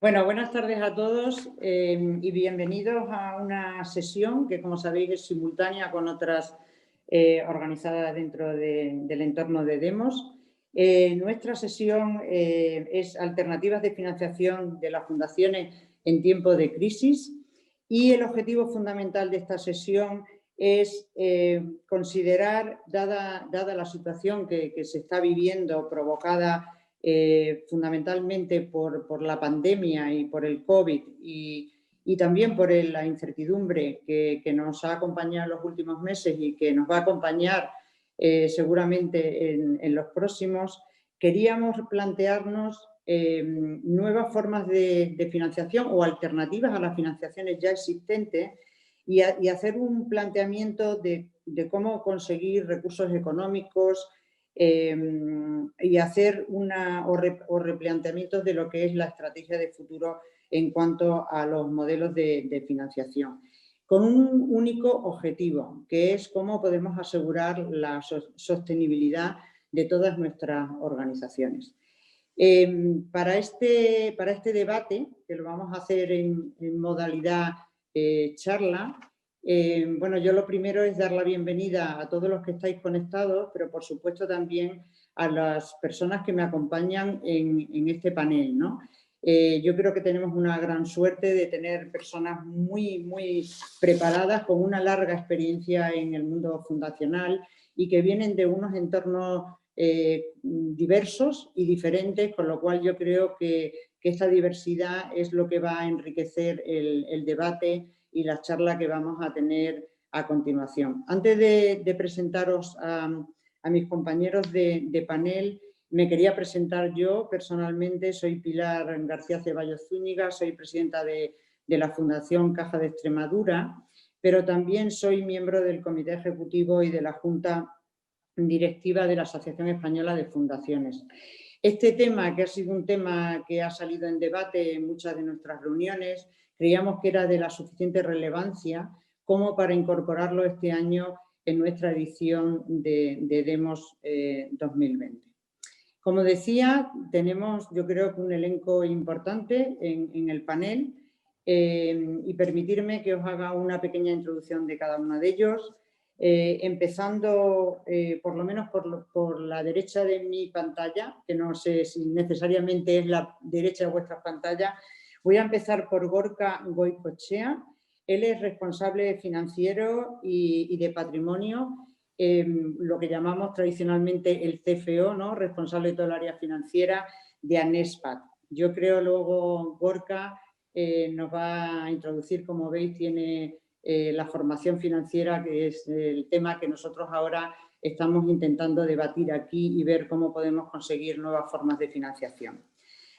Bueno, buenas tardes a todos y bienvenidos a una sesión que, como sabéis, es simultánea con otras organizadas dentro del entorno de Demos. Nuestra sesión es Alternativas de financiación de las fundaciones en tiempo de crisis y el objetivo fundamental de esta sesión es considerar, dada la situación que se está viviendo provocada fundamentalmente por la pandemia y por el COVID y también por la incertidumbre que nos ha acompañado en los últimos meses y que nos va a acompañar seguramente en los próximos, queríamos plantearnos nuevas formas de financiación o alternativas a las financiaciones ya existentes y hacer un planteamiento de cómo conseguir recursos económicos y hacer replanteamientos de lo que es la estrategia de futuro en cuanto a los modelos de financiación, con un único objetivo, que es cómo podemos asegurar la sostenibilidad de todas nuestras organizaciones. Para este debate, que lo vamos a hacer en modalidad charla, bueno, yo lo primero es dar la bienvenida a todos los que estáis conectados, pero por supuesto también a las personas que me acompañan en este panel, ¿no? Yo creo que tenemos una gran suerte de tener personas muy preparadas, con una larga experiencia en el mundo fundacional y que vienen de unos entornos diversos y diferentes, con lo cual yo creo que esta diversidad es lo que va a enriquecer el debate y la charla que vamos a tener a continuación. Antes de presentaros a mis compañeros de panel, me quería presentar yo personalmente. Soy Pilar García Ceballos Zúñiga, soy presidenta de la Fundación Caja de Extremadura, pero también soy miembro del Comité Ejecutivo y de la Junta Directiva de la Asociación Española de Fundaciones. Este tema, que ha sido un tema que ha salido en debate en muchas de nuestras reuniones, creíamos que era de la suficiente relevancia como para incorporarlo este año en nuestra edición de Demos 2020. Como decía, tenemos yo creo que un elenco importante en el panel y permitirme que os haga una pequeña introducción de cada uno de ellos. Empezando por lo menos por la derecha de mi pantalla, que no sé si necesariamente es la derecha de vuestras pantallas. Voy a empezar por Gorka Goicoechea. Él es responsable financiero y de patrimonio, lo que llamamos tradicionalmente el CFO, ¿no? Responsable de todo el área financiera de Anespat. Yo creo luego Gorka nos va a introducir, como veis, tiene la formación financiera, que es el tema que nosotros ahora estamos intentando debatir aquí y ver cómo podemos conseguir nuevas formas de financiación.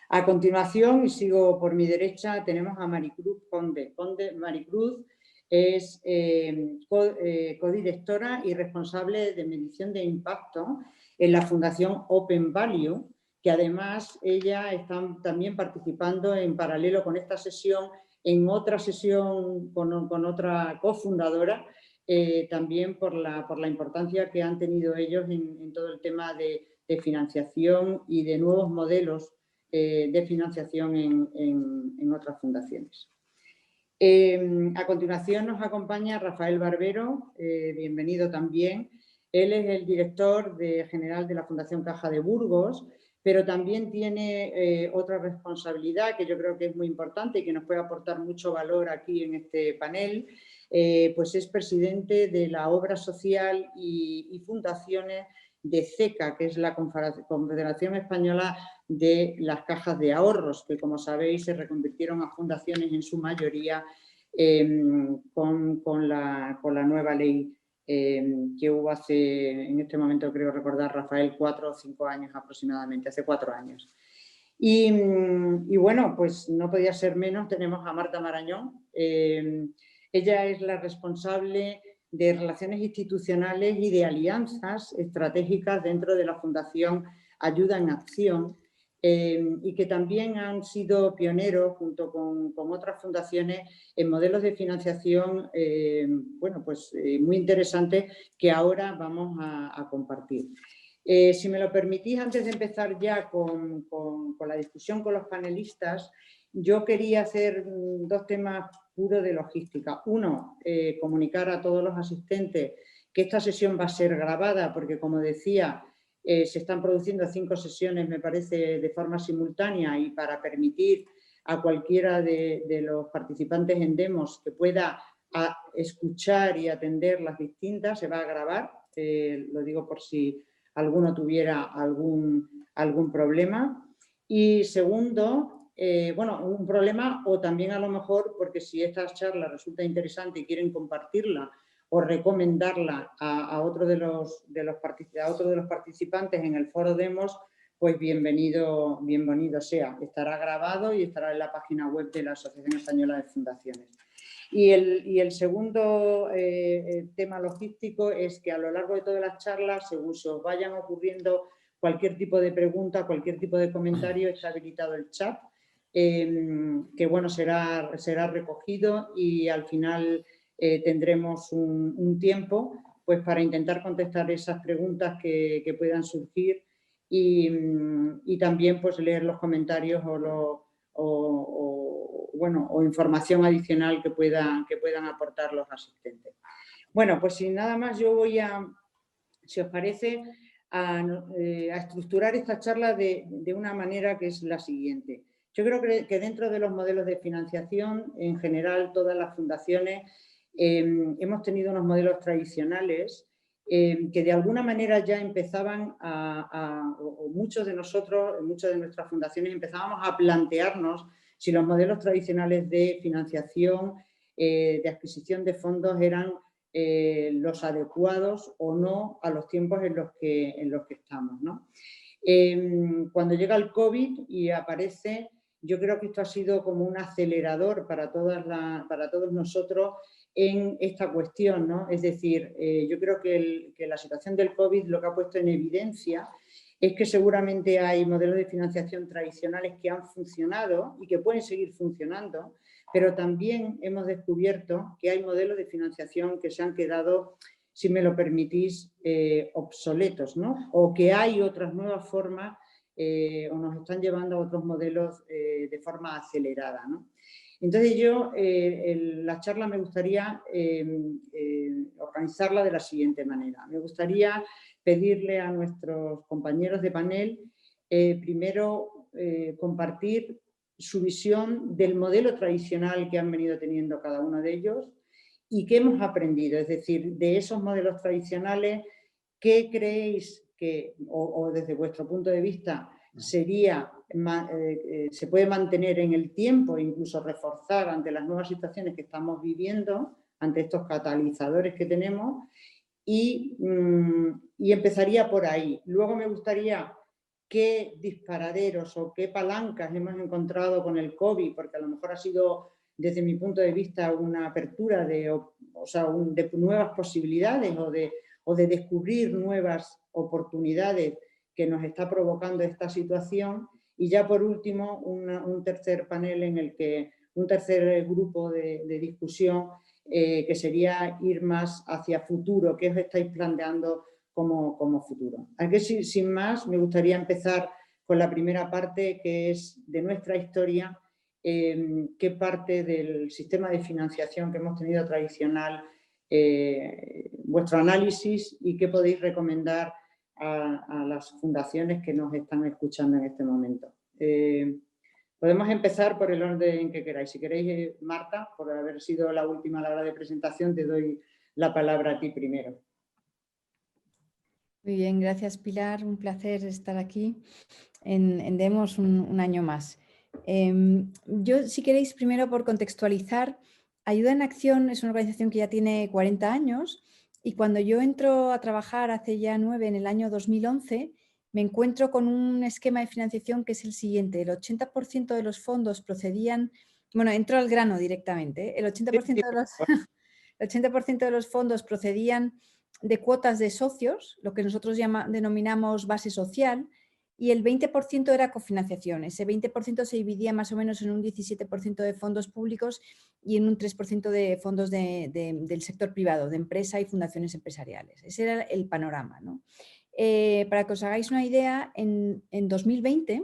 A continuación, y sigo por mi derecha, tenemos a Maricruz Conde. Maricruz es codirectora y responsable de medición de impacto en la Fundación Open Value, que además ella está también participando en paralelo con esta sesión en otra sesión con otra cofundadora, también por la importancia que han tenido ellos en todo el tema de financiación y de nuevos modelos de financiación en otras fundaciones. A continuación nos acompaña Rafael Barbero, bienvenido también. Él es el director general de la Fundación Caja de Burgos, pero también tiene otra responsabilidad que yo creo que es muy importante y que nos puede aportar mucho valor aquí en este panel, pues es presidente de la Obra Social y Fundaciones de CECA, que es la Confederación Española de las Cajas de Ahorros, que como sabéis se reconvirtieron a fundaciones en su mayoría con la nueva ley que hubo hace, en este momento creo recordar, Rafael, 4 o 5 años aproximadamente, hace 4 años. Y bueno, pues no podía ser menos, tenemos a Marta Marañón. Ella es la responsable de Relaciones Institucionales y de Alianzas Estratégicas dentro de la Fundación Ayuda en Acción, y que también han sido pioneros junto con otras fundaciones en modelos de financiación bueno, pues, muy interesantes que ahora vamos a compartir. Si me lo permitís, antes de empezar ya con la discusión con los panelistas, yo quería hacer dos temas puros de logística. Uno, comunicar a todos los asistentes que esta sesión va a ser grabada porque, como decía, se están produciendo 5 sesiones, me parece, de forma simultánea, y para permitir a cualquiera de los participantes en Demos que pueda escuchar y atender las distintas, se va a grabar. Lo digo por si alguno tuviera algún problema. Y segundo, bueno, un problema, o también a lo mejor porque si esta charla resulta interesante y quieren compartirla o recomendarla a otro de los participantes en el foro Demos, pues bienvenido sea. Estará grabado y estará en la página web de la Asociación Española de Fundaciones. Y el segundo tema logístico es que a lo largo de todas las charlas, según se os vayan ocurriendo cualquier tipo de pregunta, cualquier tipo de comentario, está habilitado el chat, que bueno, será recogido, y al final tendremos un tiempo pues para intentar contestar esas preguntas que puedan surgir, y también pues leer los comentarios o información adicional que puedan aportar los asistentes. Bueno, pues sin nada más, yo voy a, si os parece, a estructurar esta charla de una manera que es la siguiente. Yo creo que dentro de los modelos de financiación, en general, todas las fundaciones hemos tenido unos modelos tradicionales que de alguna manera ya empezaban o muchos de nosotros, muchas de nuestras fundaciones empezábamos a plantearnos si los modelos tradicionales de financiación, de adquisición de fondos eran los adecuados o no a los tiempos en los que estamos, ¿no? Cuando llega el COVID y aparece, yo creo que esto ha sido como un acelerador para todos nosotros en esta cuestión, ¿no? Es decir, yo creo que la situación del COVID lo que ha puesto en evidencia es que seguramente hay modelos de financiación tradicionales que han funcionado y que pueden seguir funcionando, pero también hemos descubierto que hay modelos de financiación que se han quedado, si me lo permitís, obsoletos, ¿no? O que hay otras nuevas formas o nos están llevando a otros modelos de forma acelerada, ¿no? Entonces yo, la charla me gustaría organizarla de la siguiente manera. Me gustaría pedirle a nuestros compañeros de panel, primero, compartir su visión del modelo tradicional que han venido teniendo cada uno de ellos y qué hemos aprendido. Es decir, de esos modelos tradicionales, ¿qué creéis que, o desde vuestro punto de vista, se puede mantener en el tiempo e incluso reforzar ante las nuevas situaciones que estamos viviendo, ante estos catalizadores que tenemos? Y empezaría por ahí. Luego me gustaría qué disparaderos o qué palancas hemos encontrado con el COVID, porque a lo mejor ha sido, desde mi punto de vista, una apertura de nuevas posibilidades o de descubrir nuevas oportunidades que nos está provocando esta situación. Y ya por último, un tercer panel en el que, un tercer grupo de discusión que sería ir más hacia futuro, qué os estáis planteando como futuro. Aquí, sin más, me gustaría empezar con la primera parte, que es de nuestra historia, qué parte del sistema de financiación que hemos tenido tradicional, vuestro análisis, y qué podéis recomendar a las fundaciones que nos están escuchando en este momento. Podemos empezar por el orden que queráis. Si queréis, Marta, por haber sido la última a la hora de presentación, te doy la palabra a ti primero. Muy bien, gracias Pilar, un placer estar aquí en Demos un año más. Yo, si queréis, primero por contextualizar, Ayuda en Acción es una organización que ya tiene 40 años y cuando yo entro a trabajar hace ya 9, en el año 2011, me encuentro con un esquema de financiación que es el siguiente: el 80% de los fondos procedían, bueno, entro al grano directamente, el 80% de los fondos procedían de cuotas de socios, lo que nosotros denominamos base social, y el 20% era cofinanciación. Ese 20% se dividía más o menos en un 17% de fondos públicos y en un 3% de fondos del sector privado, de empresa y fundaciones empresariales. Ese era el panorama, ¿no? Para que os hagáis una idea, en 2020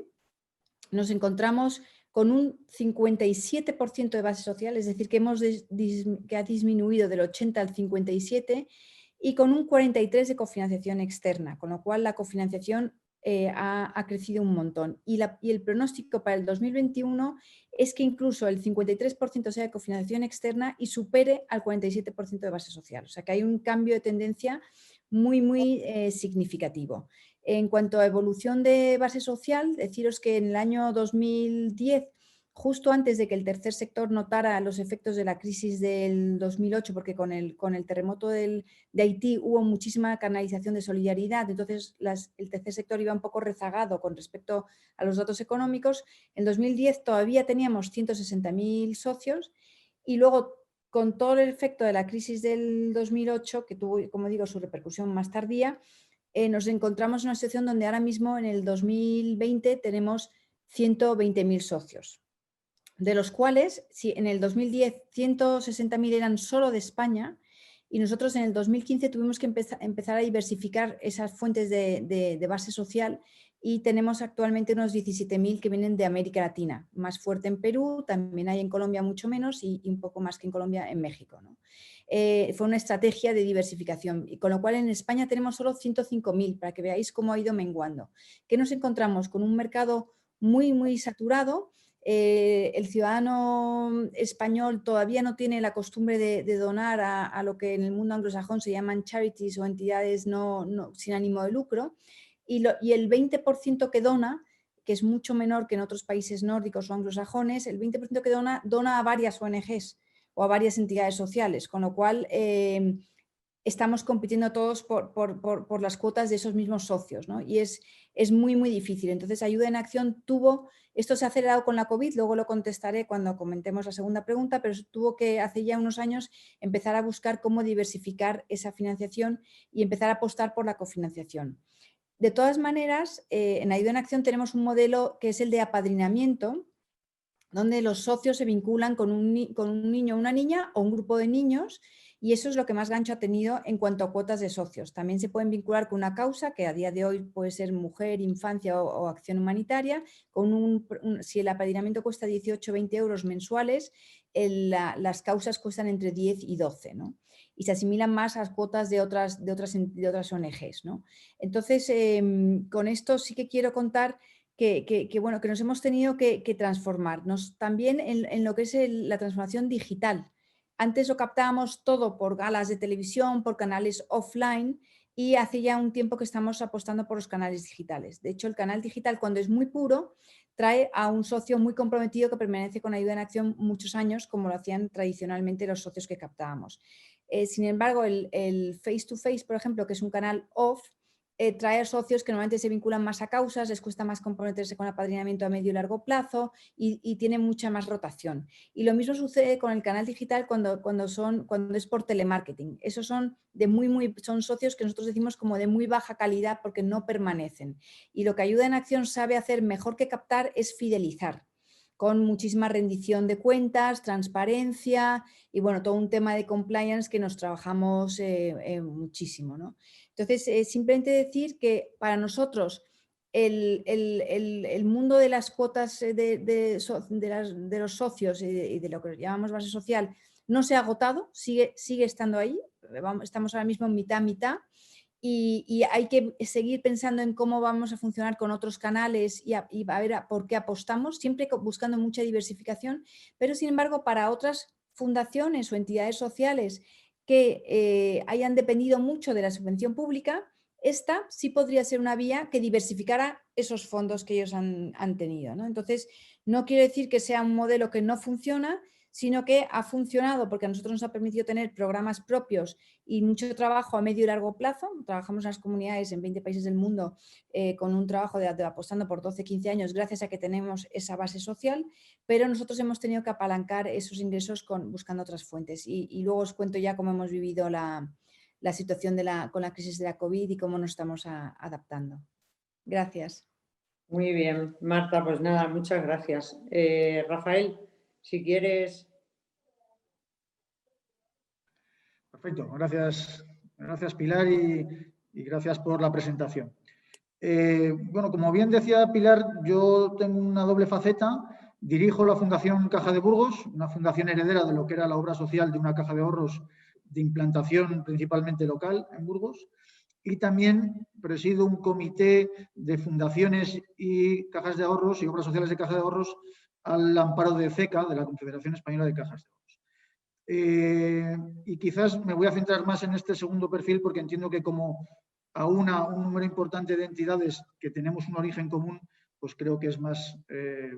nos encontramos con un 57% de base social, es decir, que ha disminuido del 80 al 57, y con un 43% de cofinanciación externa, con lo cual la cofinanciación ha crecido un montón. Y el pronóstico para el 2021 es que incluso el 53% sea de cofinanciación externa y supere al 47% de base social. O sea que hay un cambio de tendencia muy significativo. En cuanto a evolución de base social, deciros que en el año 2010, justo antes de que el tercer sector notara los efectos de la crisis del 2008, porque con el terremoto de Haití hubo muchísima canalización de solidaridad, entonces el tercer sector iba un poco rezagado con respecto a los datos económicos. En 2010 todavía teníamos 160.000 socios y luego, con todo el efecto de la crisis del 2008, que tuvo, como digo, su repercusión más tardía, nos encontramos en una situación donde ahora mismo en el 2020 tenemos 120.000 socios, de los cuales, si en el 2010 160.000 eran solo de España, y nosotros en el 2015 tuvimos que empezar a diversificar esas fuentes de base social, y tenemos actualmente unos 17.000 que vienen de América Latina, más fuerte en Perú, también hay en Colombia mucho menos y un poco más que en Colombia en México, ¿no? Fue una estrategia de diversificación, y con lo cual en España tenemos solo 105.000, para que veáis cómo ha ido menguando. ¿Qué nos encontramos? Con un mercado muy saturado. El ciudadano español todavía no tiene la costumbre de donar a lo que en el mundo anglosajón se llaman charities o entidades sin ánimo de lucro, y el 20% que dona, que es mucho menor que en otros países nórdicos o anglosajones, el 20% que dona a varias ONGs o a varias entidades sociales, con lo cual estamos compitiendo todos por las cuotas de esos mismos socios, ¿no? Y es muy difícil. Entonces, Ayuda en Acción esto se ha acelerado con la COVID, luego lo contestaré cuando comentemos la segunda pregunta, pero tuvo que, hace ya unos años, empezar a buscar cómo diversificar esa financiación y empezar a apostar por la cofinanciación. De todas maneras, en Ayuda en Acción tenemos un modelo que es el de apadrinamiento, donde los socios se vinculan con un niño o una niña o un grupo de niños, y eso es lo que más gancho ha tenido en cuanto a cuotas de socios. También se pueden vincular con una causa, que a día de hoy puede ser mujer, infancia o acción humanitaria. Si el apadrinamiento cuesta 18 o 20 euros mensuales, las causas cuestan entre 10 y 12, ¿no? Y se asimilan más a cuotas de otras ONGs, ¿no? Entonces, con esto sí que quiero contar que nos hemos tenido que transformarnos también en lo que es la transformación digital. Antes lo captábamos todo por galas de televisión, por canales offline, y hace ya un tiempo que estamos apostando por los canales digitales. De hecho, el canal digital, cuando es muy puro, trae a un socio muy comprometido que permanece con Ayuda en Acción muchos años, como lo hacían tradicionalmente los socios que captábamos. Sin embargo, el face to face, por ejemplo, que es un canal off, trae a socios que normalmente se vinculan más a causas, les cuesta más comprometerse con apadrinamiento a medio y largo plazo, y tiene mucha más rotación. Y lo mismo sucede con el canal digital cuando es por telemarketing. Esos son son socios que nosotros decimos como de muy baja calidad porque no permanecen. Y lo que Ayuda en Acción sabe hacer mejor que captar es fidelizar, con muchísima rendición de cuentas, transparencia y bueno, todo un tema de compliance que nos trabajamos muchísimo, ¿no? Entonces, simplemente decir que para nosotros el mundo de las cuotas de los socios y de lo que llamamos base social no se ha agotado, sigue estando ahí. Estamos ahora mismo en mitad, y hay que seguir pensando en cómo vamos a funcionar con otros canales y a ver por qué apostamos, siempre buscando mucha diversificación, pero sin embargo para otras fundaciones o entidades sociales que hayan dependido mucho de la subvención pública, esta sí podría ser una vía que diversificara esos fondos que ellos han tenido, ¿no? Entonces, no quiero decir que sea un modelo que no funciona, sino que ha funcionado porque a nosotros nos ha permitido tener programas propios y mucho trabajo a medio y largo plazo. Trabajamos en las comunidades en 20 países del mundo con un trabajo de apostando por 12, 15 años gracias a que tenemos esa base social, pero nosotros hemos tenido que apalancar esos ingresos buscando otras fuentes. Y luego os cuento ya cómo hemos vivido la situación con la crisis de la COVID y cómo nos estamos adaptando. Gracias. Muy bien, Marta, pues nada, muchas gracias. Rafael, si quieres. Perfecto, gracias Pilar y gracias por la presentación. Bueno, como bien decía Pilar, yo tengo una doble faceta. Dirijo la Fundación Caja de Burgos, una fundación heredera de lo que era la obra social de una caja de ahorros de implantación principalmente local en Burgos. Y también presido un comité de fundaciones y cajas de ahorros y obras sociales de caja de ahorros al amparo de CECA, de la Confederación Española de Cajas de Ahorros. Y quizás me voy a centrar más en este segundo perfil porque entiendo que como aúna un número importante de entidades que tenemos un origen común, pues creo que es más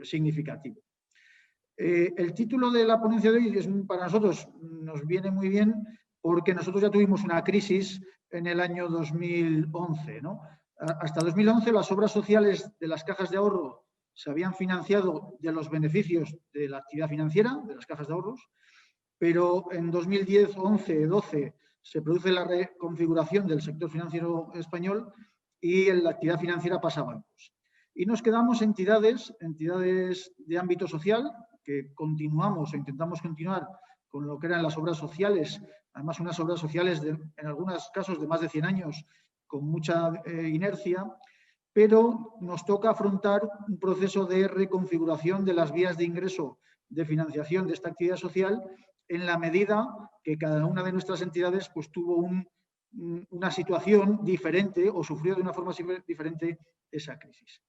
significativo. El título de la ponencia de hoy para nosotros nos viene muy bien porque nosotros ya tuvimos una crisis en el año 2011, ¿no? Hasta 2011 las obras sociales de las cajas de ahorro se habían financiado de los beneficios de la actividad financiera, de las cajas de ahorros, pero en 2010, 11, 12 se produce la reconfiguración del sector financiero español y la actividad financiera pasa a bancos. Y nos quedamos entidades de ámbito social que continuamos o intentamos continuar con lo que eran las obras sociales, además unas obras sociales en algunos casos de más de 100 años con mucha inercia, pero nos toca afrontar un proceso de reconfiguración de las vías de ingreso de financiación de esta actividad social en la medida que cada una de nuestras entidades pues, tuvo una situación diferente o sufrió de una forma diferente esa crisis.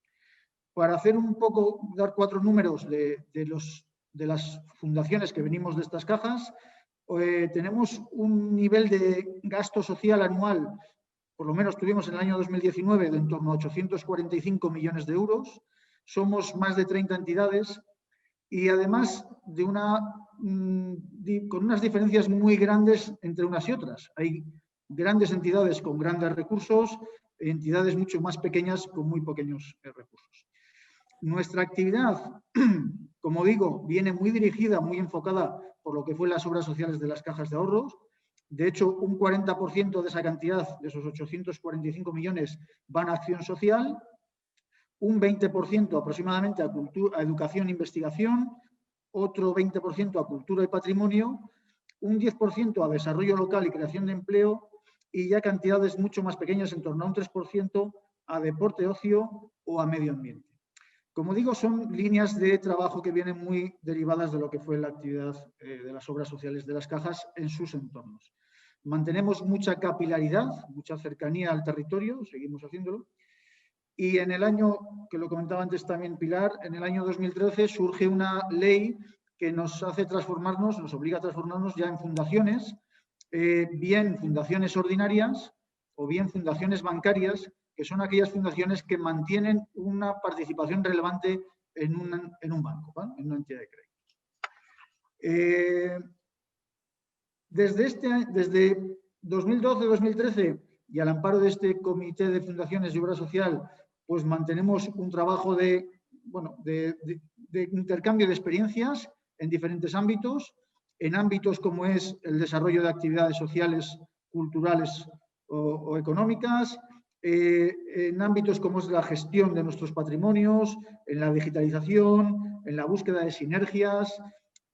Para hacer un poco, dar 4 números de las fundaciones que venimos de estas cajas, tenemos un nivel de gasto social anual, por lo menos tuvimos en el año 2019, de en torno a 845 millones de euros. Somos más de 30 entidades y además con unas diferencias muy grandes entre unas y otras. Hay grandes entidades con grandes recursos, entidades mucho más pequeñas con muy pequeños recursos. Nuestra actividad, como digo, viene muy dirigida, muy enfocada por lo que fue las obras sociales de las cajas de ahorros. De hecho, un 40% de esa cantidad, de esos 845 millones, van a acción social, un 20% aproximadamente a educación e investigación, otro 20% a cultura y patrimonio, un 10% a desarrollo local y creación de empleo y ya cantidades mucho más pequeñas, en torno a un 3%, a deporte, ocio o a medio ambiente. Como digo, son líneas de trabajo que vienen muy derivadas de lo que fue la actividad de las obras sociales de las cajas en sus entornos. Mantenemos mucha capilaridad, mucha cercanía al territorio, seguimos haciéndolo. Y en el año, que lo comentaba antes también Pilar, en el año 2013 surge una ley que nos hace transformarnos, nos obliga a transformarnos ya en fundaciones, bien fundaciones ordinarias o bien fundaciones bancarias, que son aquellas fundaciones que mantienen una participación relevante en un banco, ¿vale? En una entidad de crédito. Desde 2012-2013 y al amparo de este Comité de Fundaciones y Obra Social, pues mantenemos un trabajo de intercambio de experiencias en diferentes ámbitos, en ámbitos como es el desarrollo de actividades sociales, culturales o económicas, en ámbitos como es la gestión de nuestros patrimonios, en la digitalización, en la búsqueda de sinergias.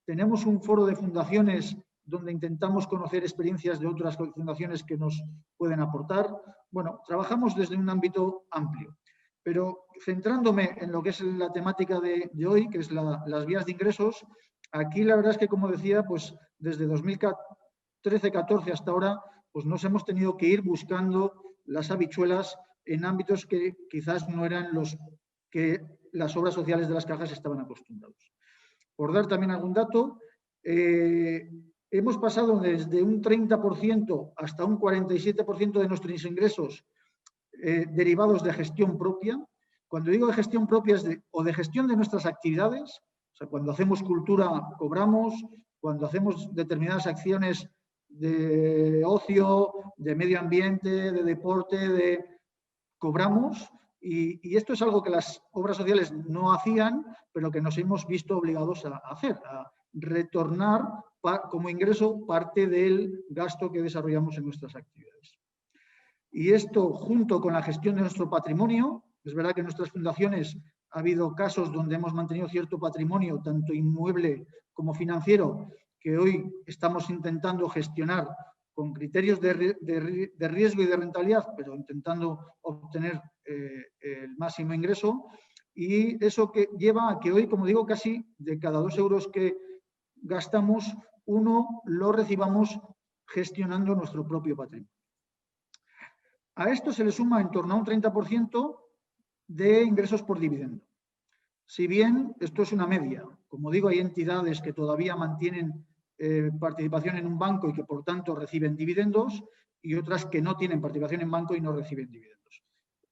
Tenemos un foro de fundaciones donde intentamos conocer experiencias de otras fundaciones que nos pueden aportar. Bueno, trabajamos desde un ámbito amplio, pero centrándome en lo que es la temática de hoy, que es las vías de ingresos, aquí la verdad es que, como decía, pues desde 2013-14 hasta ahora, pues nos hemos tenido que ir buscando las habichuelas en ámbitos que quizás no eran los que las obras sociales de las cajas estaban acostumbrados. Por dar también algún dato, hemos pasado desde un 30% hasta un 47% de nuestros ingresos derivados de gestión propia. Cuando digo de gestión propia es de gestión de nuestras actividades, o sea, cuando hacemos cultura cobramos, cuando hacemos determinadas acciones de ocio, de medio ambiente, de deporte, cobramos, y esto es algo que las obras sociales no hacían, pero que nos hemos visto obligados a hacer, a retornar como ingreso parte del gasto que desarrollamos en nuestras actividades. Y esto, junto con la gestión de nuestro patrimonio, es verdad que en nuestras fundaciones ha habido casos donde hemos mantenido cierto patrimonio, tanto inmueble como financiero, que hoy estamos intentando gestionar con criterios de riesgo y de rentabilidad, pero intentando obtener el máximo ingreso. y eso que lleva a que hoy, como digo, casi de cada 2 euros que gastamos, 1 lo recibamos gestionando nuestro propio patrimonio. A esto se le suma en torno a un 30% de ingresos por dividendo. Si bien esto es una media, como digo, hay entidades que todavía mantienen participación en un banco y que por tanto reciben dividendos, y otras que no tienen participación en banco y no reciben dividendos.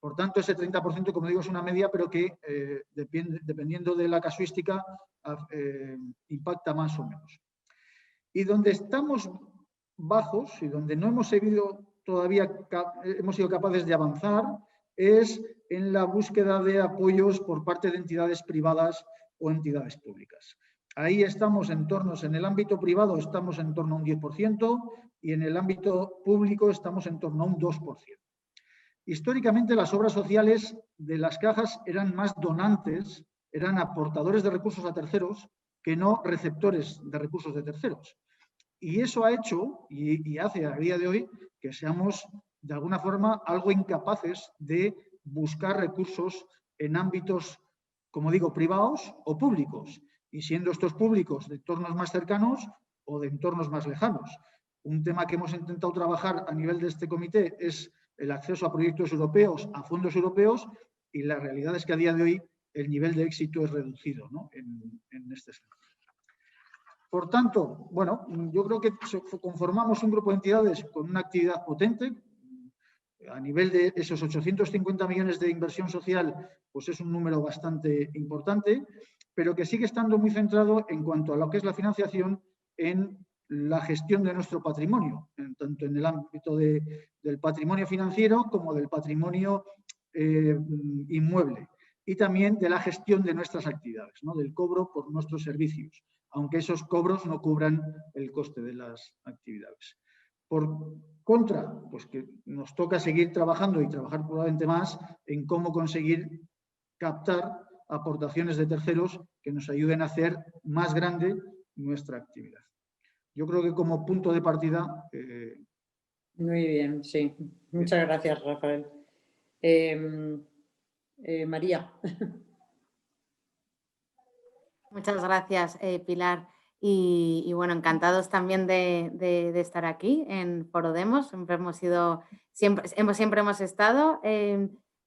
Por tanto, ese 30%, como digo, es una media, pero que dependiendo de la casuística impacta más o menos. Y donde estamos bajos y donde no hemos sido capaces de avanzar es en la búsqueda de apoyos por parte de entidades privadas o entidades públicas. Ahí estamos en el ámbito privado estamos en torno a un 10% y en el ámbito público estamos en torno a un 2%. Históricamente las obras sociales de las cajas eran más donantes, eran aportadores de recursos a terceros que no receptores de recursos de terceros. Y eso ha hecho y hace a día de hoy que seamos de alguna forma algo incapaces de buscar recursos en ámbitos, como digo, privados o públicos, y siendo estos públicos de entornos más cercanos o de entornos más lejanos. Un tema que hemos intentado trabajar a nivel de este comité es el acceso a proyectos europeos, a fondos europeos, y la realidad es que a día de hoy el nivel de éxito es reducido, ¿no? en este sentido. Por tanto, bueno, yo creo que conformamos un grupo de entidades con una actividad potente. A nivel de esos 850 millones de inversión social, pues es un número bastante importante, pero que sigue estando muy centrado en cuanto a lo que es la financiación en la gestión de nuestro patrimonio, tanto en el ámbito del patrimonio financiero como del patrimonio inmueble, y también de la gestión de nuestras actividades, ¿no? Del cobro por nuestros servicios, aunque esos cobros no cubran el coste de las actividades. Por contra, pues que nos toca seguir trabajando y trabajar probablemente más en cómo conseguir captar aportaciones de terceros que nos ayuden a hacer más grande nuestra actividad. Yo creo que como punto de partida... Muy bien, sí. Muchas gracias, Rafael. María. Muchas gracias, Pilar. Y bueno, encantados también de estar aquí en Foro Demos. Siempre hemos estado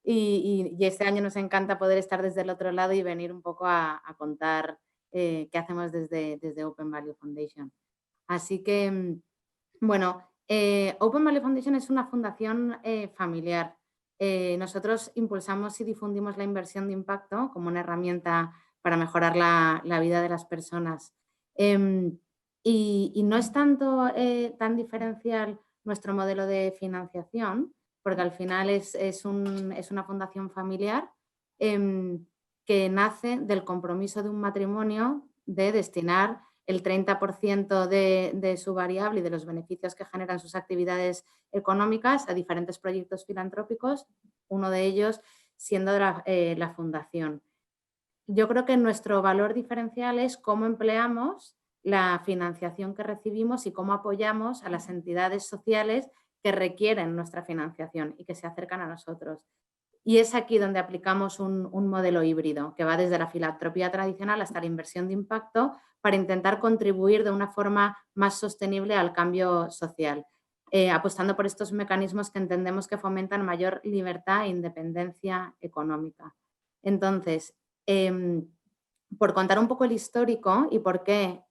y este año nos encanta poder estar desde el otro lado y venir un poco a contar qué hacemos desde Open Value Foundation. Así que, bueno, Open Value Foundation es una fundación familiar. Nosotros impulsamos y difundimos la inversión de impacto como una herramienta para mejorar la vida de las personas. Y no es tan diferencial nuestro modelo de financiación, porque al final es una fundación familiar que nace del compromiso de un matrimonio de destinar el 30% de su variable y de los beneficios que generan sus actividades económicas a diferentes proyectos filantrópicos, uno de ellos siendo la fundación. Yo creo que nuestro valor diferencial es cómo empleamos la financiación que recibimos y cómo apoyamos a las entidades sociales que requieren nuestra financiación y que se acercan a nosotros. Y es aquí donde aplicamos un modelo híbrido que va desde la filantropía tradicional hasta la inversión de impacto para intentar contribuir de una forma más sostenible al cambio social, apostando por estos mecanismos que entendemos que fomentan mayor libertad e independencia económica. Entonces, por contar un poco el histórico y por qué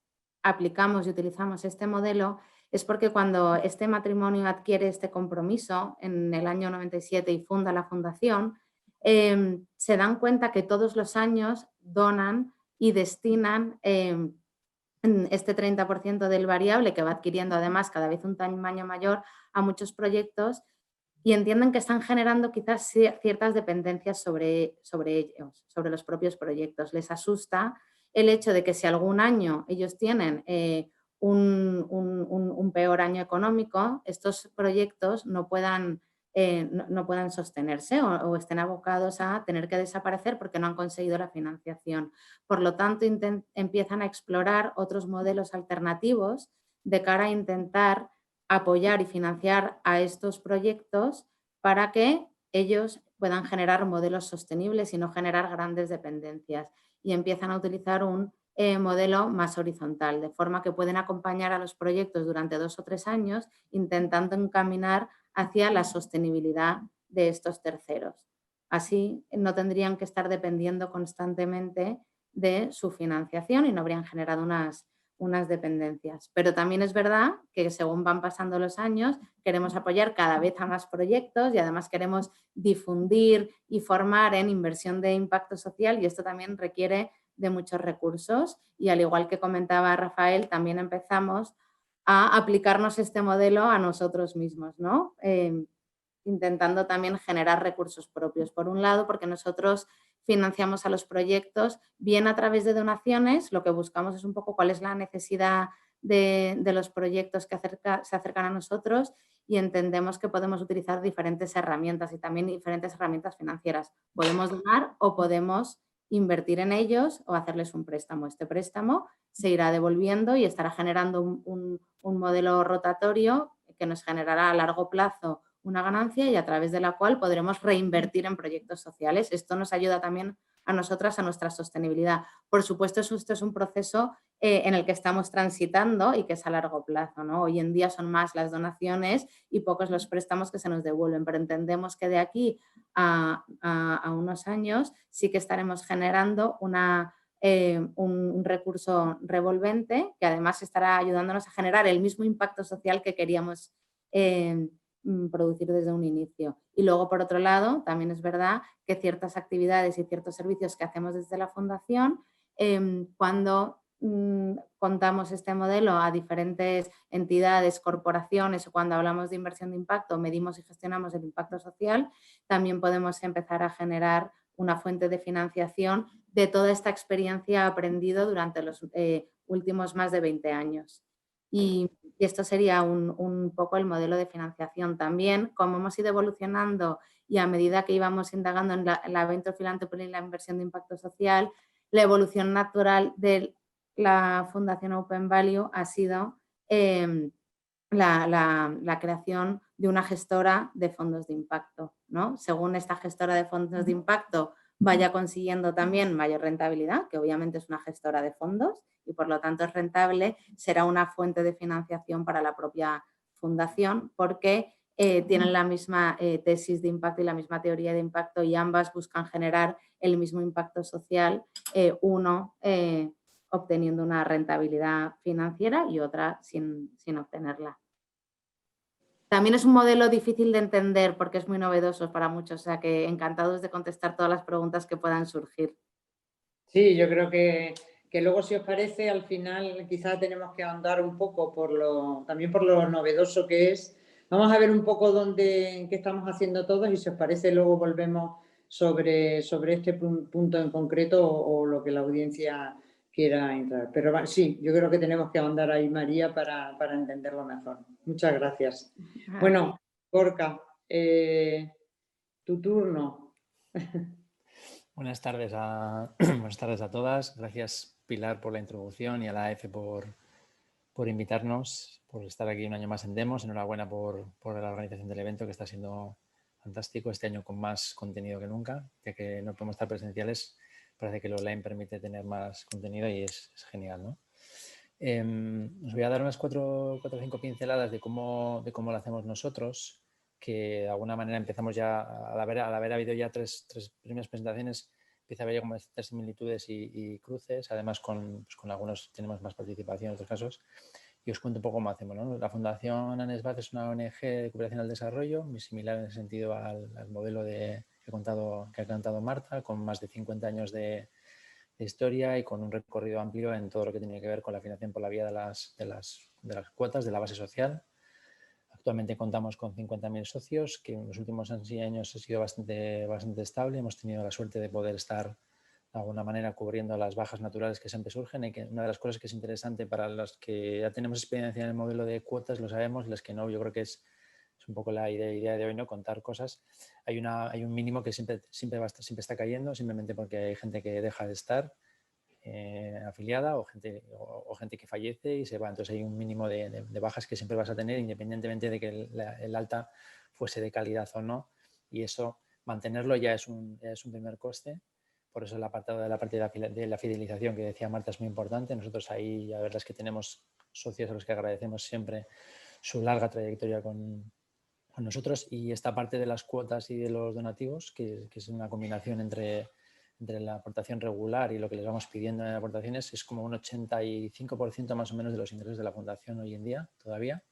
aplicamos y utilizamos este modelo, es porque cuando este matrimonio adquiere este compromiso en el año 97 y funda la fundación, se dan cuenta que todos los años donan y destinan este 30% del variable que va adquiriendo además cada vez un tamaño mayor a muchos proyectos y entienden que están generando quizás ciertas dependencias sobre ellos, sobre los propios proyectos. Les asusta el hecho de que si algún año ellos tienen un peor año económico, estos proyectos no puedan sostenerse o estén abocados a tener que desaparecer porque no han conseguido la financiación. Por lo tanto, empiezan a explorar otros modelos alternativos de cara a intentar apoyar y financiar a estos proyectos para que ellos puedan generar modelos sostenibles y no generar grandes dependencias. Y empiezan a utilizar un modelo más horizontal, de forma que pueden acompañar a los proyectos durante 2 o 3 años intentando encaminar hacia la sostenibilidad de estos terceros. Así no tendrían que estar dependiendo constantemente de su financiación y no habrían generado unas dependencias. Pero también es verdad que según van pasando los años queremos apoyar cada vez a más proyectos y además queremos difundir y formar en inversión de impacto social y esto también requiere de muchos recursos y al igual que comentaba Rafael, también empezamos a aplicarnos este modelo a nosotros mismos, ¿no? Intentando también generar recursos propios. Por un lado, porque nosotros financiamos a los proyectos bien a través de donaciones, lo que buscamos es un poco cuál es la necesidad de los proyectos que se acercan a nosotros y entendemos que podemos utilizar diferentes herramientas y también diferentes herramientas financieras. Podemos donar o podemos invertir en ellos o hacerles un préstamo. Este préstamo se irá devolviendo y estará generando un modelo rotatorio que nos generará a largo plazo una ganancia y a través de la cual podremos reinvertir en proyectos sociales. Esto nos ayuda también a nosotras, a nuestra sostenibilidad. Por supuesto, esto es un proceso en el que estamos transitando y que es a largo plazo, ¿no? Hoy en día son más las donaciones y pocos los préstamos que se nos devuelven, pero entendemos que de aquí a unos años sí que estaremos generando un recurso revolvente que además estará ayudándonos a generar el mismo impacto social que queríamos producir desde un inicio. Y luego, por otro lado, también es verdad que ciertas actividades y ciertos servicios que hacemos desde la Fundación, cuando contamos este modelo a diferentes entidades, corporaciones o cuando hablamos de inversión de impacto, medimos y gestionamos el impacto social, también podemos empezar a generar una fuente de financiación de toda esta experiencia aprendida durante los últimos más de 20 años. Y esto sería un poco el modelo de financiación. También, como hemos ido evolucionando y a medida que íbamos indagando en la venture philanthropy y la inversión de impacto social, la evolución natural de la Fundación Open Value ha sido la creación de una gestora de fondos de impacto, ¿no? Según esta gestora de fondos de impacto vaya consiguiendo también mayor rentabilidad, que obviamente es una gestora de fondos y por lo tanto es rentable, será una fuente de financiación para la propia fundación porque tienen la misma tesis de impacto y la misma teoría de impacto y ambas buscan generar el mismo impacto social, uno obteniendo una rentabilidad financiera y otra sin obtenerla. También es un modelo difícil de entender porque es muy novedoso para muchos, o sea que encantados de contestar todas las preguntas que puedan surgir. Sí, yo creo que luego, si os parece, al final quizás tenemos que ahondar un poco también por lo novedoso que es. Vamos a ver un poco qué estamos haciendo todos y si os parece luego volvemos sobre este punto en concreto o lo que la audiencia quiera entrar. Pero sí, yo creo que tenemos que ahondar ahí, María, para entenderlo mejor. Muchas gracias. Bueno, Gorka, tu turno. Buenas tardes a todas. Gracias, Pilar, por la introducción y a la AF por invitarnos, por estar aquí un año más en Demos. Enhorabuena por la organización del evento, que está siendo fantástico. Este año con más contenido que nunca, ya que no podemos estar presenciales. Parece que el online permite tener más contenido y es genial, ¿no? Os voy a dar unas 4 o 5 pinceladas de cómo lo hacemos nosotros, que de alguna manera empezamos ya, al haber habido ya tres primeras presentaciones, empieza a haber ya como ciertas similitudes y cruces, además con algunos tenemos más participación en otros casos. Y os cuento un poco cómo hacemos, ¿no? La Fundación ANESBAT es una ONG de cooperación al desarrollo, muy similar en ese sentido al modelo que ha contado Marta, con más de 50 años de historia y con un recorrido amplio en todo lo que tiene que ver con la financiación por la vía de las cuotas de la base social. Actualmente contamos con 50.000 socios, que en los últimos años ha sido bastante estable. Hemos tenido la suerte de poder estar de alguna manera cubriendo las bajas naturales que siempre surgen y que una de las cosas que es interesante para los que ya tenemos experiencia en el modelo de cuotas, lo sabemos, los que no, yo creo que es un poco la idea de hoy, ¿no? Contar cosas. Hay un mínimo que siempre está cayendo, simplemente porque hay gente que deja de estar afiliada o gente que fallece y se va. Entonces hay un mínimo de bajas que siempre vas a tener, independientemente de que el alta fuese de calidad o no. Y eso mantenerlo ya es un primer coste. Por eso el apartado de la parte de la fidelización que decía Marta es muy importante. Nosotros ahí la verdad es que tenemos socios a los que agradecemos siempre su larga trayectoria con nosotros, y esta parte de las cuotas y de los donativos, que es una combinación entre la aportación regular y lo que les vamos pidiendo en aportaciones, es como un 85% más o menos de los ingresos de la fundación hoy en día todavía,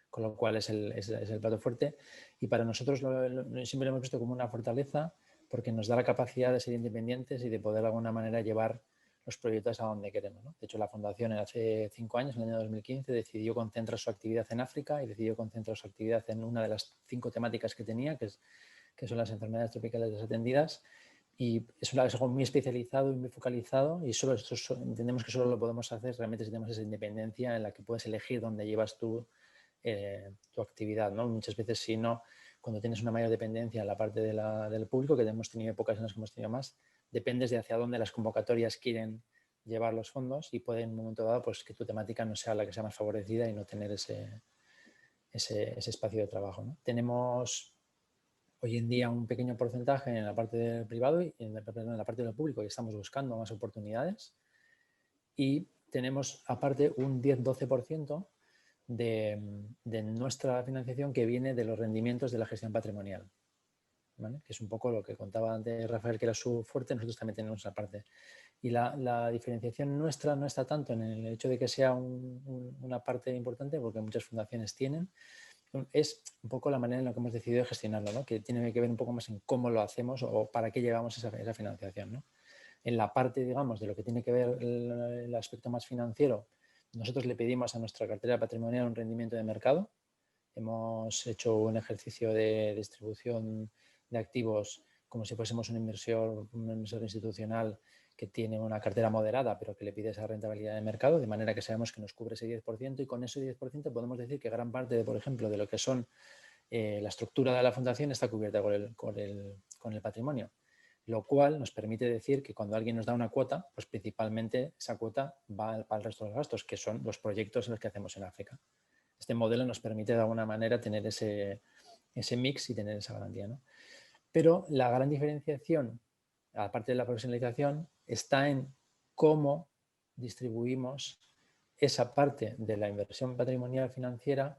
con lo cual es el plato fuerte, y para nosotros siempre lo hemos visto como una fortaleza porque nos da la capacidad de ser independientes y de poder de alguna manera llevar los proyectos a donde queremos, ¿no? De hecho, la fundación hace 5 años, en el año 2015, decidió concentrar su actividad en África y decidió concentrar su actividad en una de las 5 temáticas que tenía, que son las enfermedades tropicales desatendidas, y es algo muy especializado y muy focalizado, y entendemos que solo lo podemos hacer realmente si tenemos esa independencia en la que puedes elegir dónde llevas tu actividad, ¿no? Muchas veces, si no, cuando tienes una mayor dependencia en la parte del público, que hemos tenido épocas en las que hemos tenido más, dependes de hacia dónde las convocatorias quieren llevar los fondos, y puede en un momento dado pues, que tu temática no sea la que sea más favorecida y no tener ese espacio de trabajo, ¿no? Tenemos hoy en día un pequeño porcentaje en la parte del privado y en la parte del público, y estamos buscando más oportunidades, y tenemos aparte un 10-12% de nuestra financiación que viene de los rendimientos de la gestión patrimonial, ¿vale? Que es un poco lo que contaba antes Rafael, que era su fuerte. Nosotros también tenemos esa parte. Y la diferenciación nuestra no está tanto en el hecho de que sea una parte importante, porque muchas fundaciones tienen, es un poco la manera en la que hemos decidido gestionarlo, ¿no? Que tiene que ver un poco más en cómo lo hacemos o para qué llegamos a esa financiación, ¿no? En la parte, digamos, de lo que tiene que ver el aspecto más financiero, nosotros le pedimos a nuestra cartera patrimonial un rendimiento de mercado. Hemos hecho un ejercicio de distribución de activos como si fuésemos un inversor institucional que tiene una cartera moderada, pero que le pide esa rentabilidad de mercado, de manera que sabemos que nos cubre ese 10%, y con ese 10% podemos decir que gran parte, por ejemplo, de lo que son la estructura de la fundación está cubierta con el patrimonio, lo cual nos permite decir que cuando alguien nos da una cuota, pues principalmente esa cuota va para el resto de los gastos, que son los proyectos en los que hacemos en África. Este modelo nos permite de alguna manera tener ese mix y tener esa garantía, ¿no? Pero la gran diferenciación, aparte de la profesionalización, está en cómo distribuimos esa parte de la inversión patrimonial financiera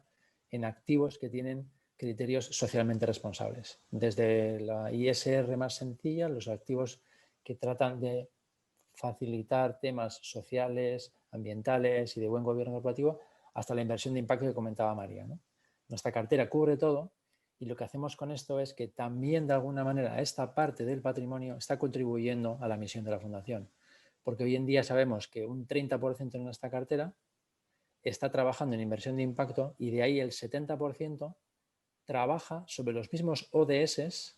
en activos que tienen criterios socialmente responsables. Desde la ISR más sencilla, los activos que tratan de facilitar temas sociales, ambientales y de buen gobierno corporativo, hasta la inversión de impacto que comentaba María, ¿no? Nuestra cartera cubre todo, y lo que hacemos con esto es que también de alguna manera esta parte del patrimonio está contribuyendo a la misión de la fundación, porque hoy en día sabemos que un 30% de nuestra cartera está trabajando en inversión de impacto, y de ahí el 70% trabaja sobre los mismos ODS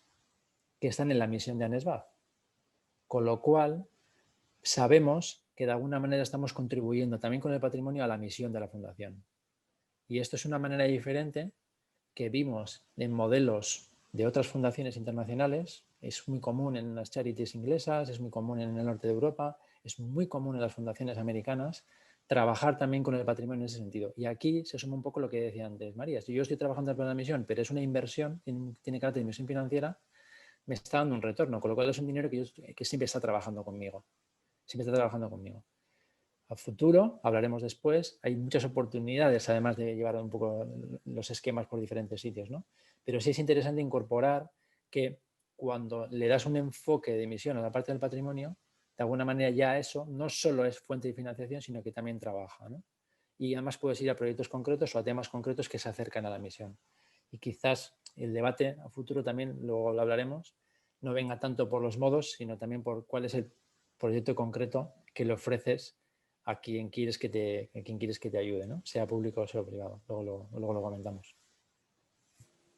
que están en la misión de ANESBAF, con lo cual sabemos que de alguna manera estamos contribuyendo también con el patrimonio a la misión de la fundación. Y esto es una manera diferente que vimos en modelos de otras fundaciones internacionales. Es muy común en las charities inglesas, es muy común en el norte de Europa, es muy común en las fundaciones americanas trabajar también con el patrimonio en ese sentido. Y aquí se suma un poco lo que decía antes María. Si yo estoy trabajando en la misión, pero es una inversión, tiene carácter de inversión financiera, me está dando un retorno, con lo cual es un dinero que siempre está trabajando conmigo. Siempre está trabajando conmigo. A futuro, hablaremos después, hay muchas oportunidades, además de llevar un poco los esquemas por diferentes sitios, ¿no? Pero sí es interesante incorporar que cuando le das un enfoque de emisión a la parte del patrimonio, de alguna manera ya eso no solo es fuente de financiación, sino que también trabaja, ¿no? Y además puedes ir a proyectos concretos o a temas concretos que se acercan a la misión. Y quizás el debate a futuro también, luego lo hablaremos, no venga tanto por los modos, sino también por cuál es el proyecto concreto que le ofreces a quien quieres que te ayude, ¿no? Sea público o sea privado. Luego lo comentamos.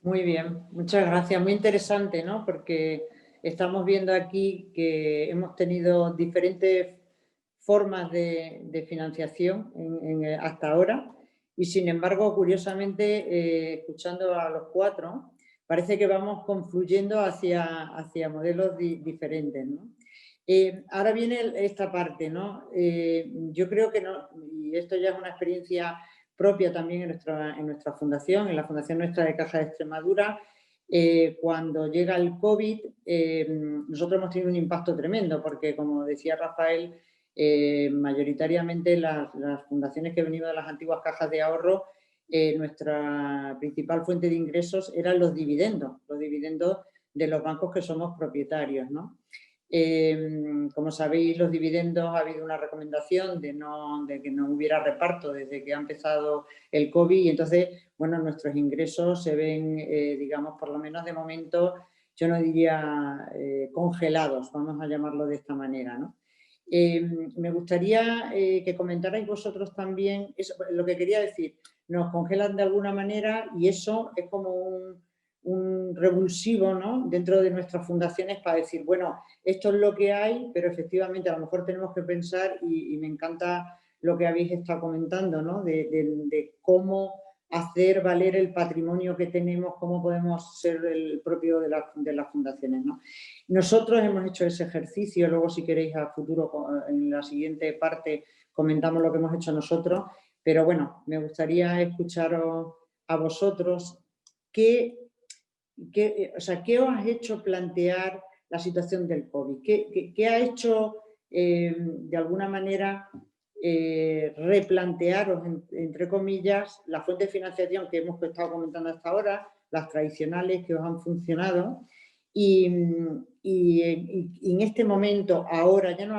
Muy bien, muchas gracias. Muy interesante, ¿no? Porque estamos viendo aquí que hemos tenido diferentes formas de financiación hasta ahora, y sin embargo, curiosamente, escuchando a los cuatro, parece que vamos confluyendo hacia modelos diferentes, ¿no? Ahora viene esta parte, ¿no? Yo creo que no, y esto ya es una experiencia propia también en nuestra fundación, en la fundación nuestra de Caja de Extremadura. Cuando llega el COVID, nosotros hemos tenido un impacto tremendo porque, como decía Rafael, mayoritariamente las fundaciones que venimos de las antiguas cajas de ahorro, nuestra principal fuente de ingresos eran los dividendos de los bancos que somos propietarios, ¿no? Como sabéis, los dividendos, ha habido una recomendación de que no hubiera reparto desde que ha empezado el COVID y entonces, bueno, nuestros ingresos se ven, digamos, por lo menos de momento, yo no diría congelados, vamos a llamarlo de esta manera, ¿no? Me gustaría que comentarais vosotros también, eso, lo que quería decir, nos congelan de alguna manera y eso es como un revulsivo, ¿no?, dentro de nuestras fundaciones para decir, bueno, esto es lo que hay, pero efectivamente a lo mejor tenemos que pensar, y me encanta lo que habéis estado comentando, ¿no?, de cómo hacer valer el patrimonio que tenemos, cómo podemos ser el propio de las fundaciones, ¿no? Nosotros hemos hecho ese ejercicio, luego si queréis a futuro, en la siguiente parte, comentamos lo que hemos hecho nosotros, pero bueno, me gustaría escucharos a vosotros ¿qué os ha hecho plantear la situación del COVID? ¿Qué ha hecho, de alguna manera, replantearos, entre comillas, la fuente de financiación que hemos estado comentando hasta ahora, las tradicionales que os han funcionado? Y en este momento, ahora, ya no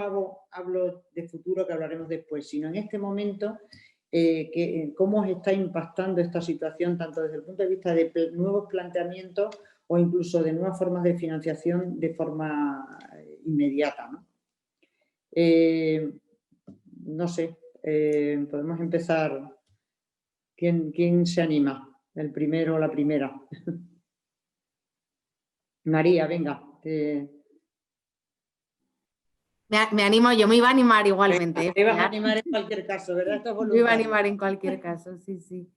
hablo de futuro, que hablaremos después, sino en este momento, cómo os está impactando esta situación, tanto desde el punto de vista de nuevos planteamientos o incluso de nuevas formas de financiación de forma inmediata, ¿no? No sé, podemos empezar. ¿Quién se anima? ¿El primero o la primera? María, venga. Me animo, yo me iba a animar igualmente. Te ibas a animar en cualquier caso, ¿verdad? Esto es voluntario. Me iba a animar en cualquier caso, sí, sí.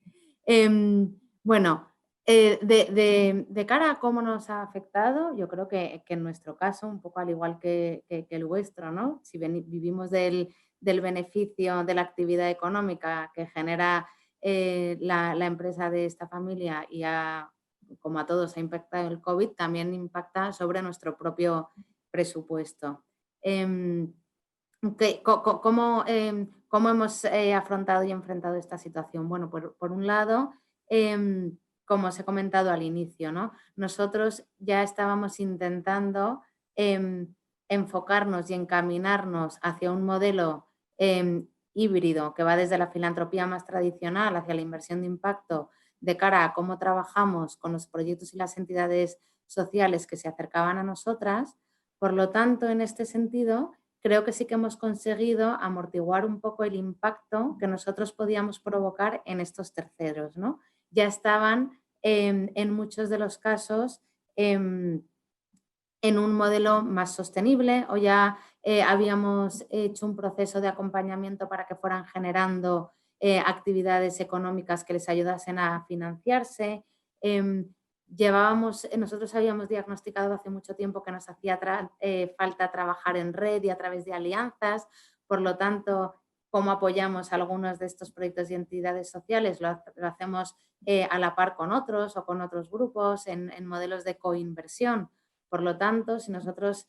Bueno, de cara a cómo nos ha afectado, yo creo que en nuestro caso, un poco al igual que el vuestro, ¿no? Si vivimos del beneficio de la actividad económica que genera la empresa de esta familia y como a todos ha impactado el COVID, también impacta sobre nuestro propio presupuesto. ¿Cómo hemos afrontado y enfrentado esta situación? Bueno, por un lado, como os he comentado al inicio, ¿no?, nosotros ya estábamos intentando enfocarnos y encaminarnos hacia un modelo híbrido que va desde la filantropía más tradicional hacia la inversión de impacto de cara a cómo trabajamos con los proyectos y las entidades sociales que se acercaban a nosotras. Por lo tanto, en este sentido, creo que sí que hemos conseguido amortiguar un poco el impacto que nosotros podíamos provocar en estos terceros, ¿no? Ya estaban en muchos de los casos en un modelo más sostenible o ya habíamos hecho un proceso de acompañamiento para que fueran generando actividades económicas que les ayudasen a financiarse. Nosotros habíamos diagnosticado hace mucho tiempo que nos hacía falta trabajar en red y a través de alianzas, por lo tanto, cómo apoyamos algunos de estos proyectos y entidades sociales, lo hacemos a la par con otros o con otros grupos en modelos de coinversión. Por lo tanto, si nosotros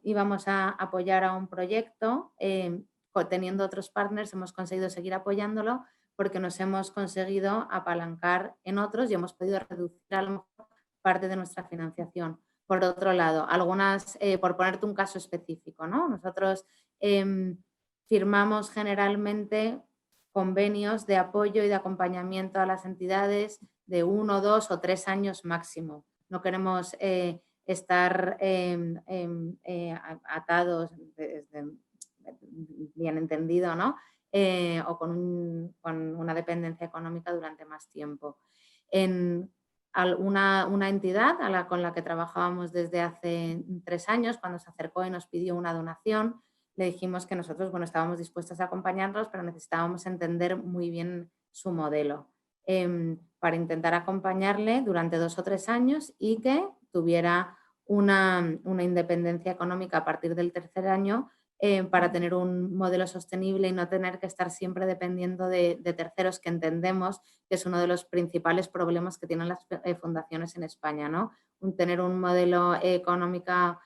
íbamos a apoyar a un proyecto, teniendo otros partners, hemos conseguido seguir apoyándolo porque nos hemos conseguido apalancar en otros y hemos podido reducir a lo mejor parte de nuestra financiación. Por otro lado, por ponerte un caso específico, ¿no?, nosotros firmamos generalmente convenios de apoyo y de acompañamiento a las entidades de 1, 2 o 3 años máximo. No queremos estar atados, bien entendido, ¿no?, o con una dependencia económica durante más tiempo. En una entidad con la que trabajábamos desde hace 3 años, cuando se acercó y nos pidió una donación, le dijimos que nosotros, bueno, estábamos dispuestos a acompañarlos, pero necesitábamos entender muy bien su modelo para intentar acompañarle durante 2 o 3 años y que tuviera una independencia económica a partir del tercer año para tener un modelo sostenible y no tener que estar siempre dependiendo de terceros, que entendemos que es uno de los principales problemas que tienen las fundaciones en España, ¿no? Tener un modelo económico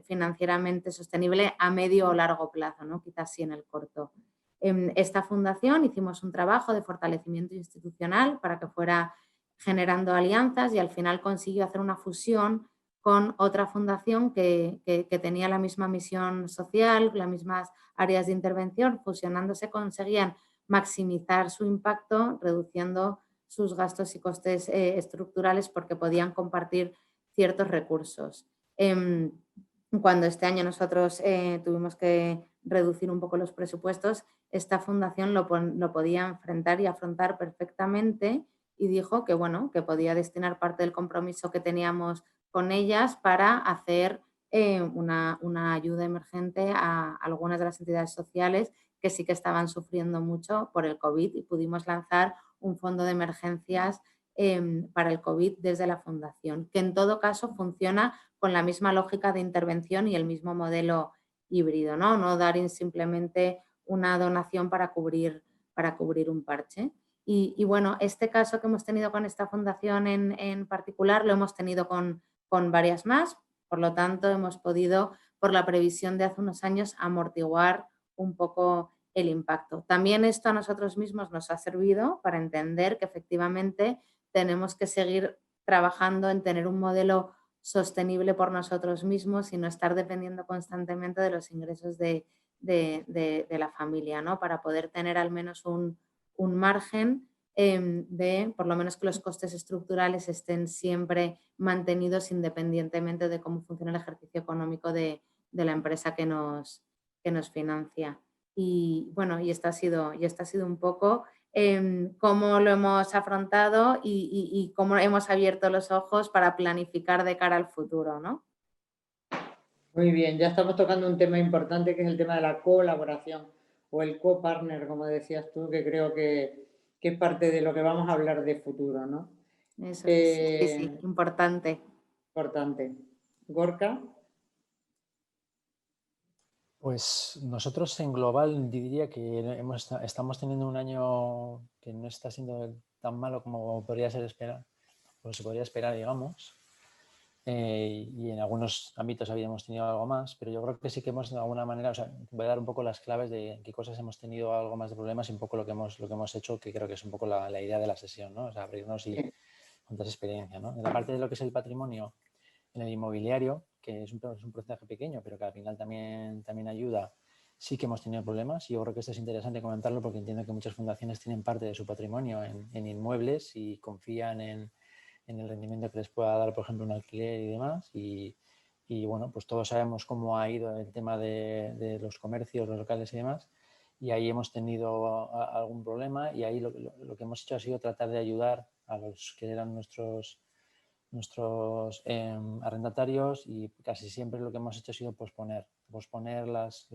financieramente sostenible a medio o largo plazo, ¿no? Quizás sí en el corto. En esta fundación hicimos un trabajo de fortalecimiento institucional para que fuera generando alianzas y al final consiguió hacer una fusión con otra fundación que tenía la misma misión social, las mismas áreas de intervención. Fusionándose conseguían maximizar su impacto, reduciendo sus gastos y costes estructurales porque podían compartir ciertos recursos. Cuando este año nosotros tuvimos que reducir un poco los presupuestos, esta fundación lo podía enfrentar y afrontar perfectamente y dijo que, bueno, que podía destinar parte del compromiso que teníamos con ellas para hacer una ayuda emergente a algunas de las entidades sociales que sí que estaban sufriendo mucho por el COVID y pudimos lanzar un fondo de emergencias para el COVID desde la fundación, que en todo caso funciona con la misma lógica de intervención y el mismo modelo híbrido, ¿no? No dar simplemente una donación para cubrir un parche. Y bueno, este caso que hemos tenido con esta fundación en particular lo hemos tenido con varias más, por lo tanto hemos podido, por la previsión de hace unos años, amortiguar un poco el impacto. También esto a nosotros mismos nos ha servido para entender que efectivamente tenemos que seguir trabajando en tener un modelo sostenible por nosotros mismos y no estar dependiendo constantemente de los ingresos de la familia, ¿no? Para poder tener al menos un margen de, por lo menos, que los costes estructurales estén siempre mantenidos independientemente de cómo funciona el ejercicio económico de la empresa que nos financia. Y bueno, y esto ha sido un poco cómo lo hemos afrontado y cómo hemos abierto los ojos para planificar de cara al futuro, ¿no? Muy bien, ya estamos tocando un tema importante que es el tema de la colaboración o el co-partner, como decías tú, que creo que es parte de lo que vamos a hablar de futuro, ¿no? Eso es, sí, importante. Importante. Gorka. Pues nosotros en global diría que estamos teniendo un año que no está siendo tan malo como podría ser o se podría esperar, digamos. Y en algunos ámbitos habíamos tenido algo más, pero yo creo que sí que hemos de alguna manera, o sea, voy a dar un poco las claves de en qué cosas hemos tenido algo más de problemas y un poco lo que hemos hecho, que creo que es un poco la idea de la sesión, ¿no? O sea, abrirnos y contar experiencia, ¿no? En la parte de lo que es el patrimonio, en el inmobiliario, que es un porcentaje pequeño, pero que al final también ayuda, sí que hemos tenido problemas y yo creo que esto es interesante comentarlo porque entiendo que muchas fundaciones tienen parte de su patrimonio en inmuebles y confían en el rendimiento que les pueda dar, por ejemplo, un alquiler y demás. Y bueno, pues todos sabemos cómo ha ido el tema de los comercios, los locales y demás. Y ahí hemos tenido algún problema y ahí lo que hemos hecho ha sido tratar de ayudar a los que eran nuestros arrendatarios y casi siempre lo que hemos hecho ha sido posponer las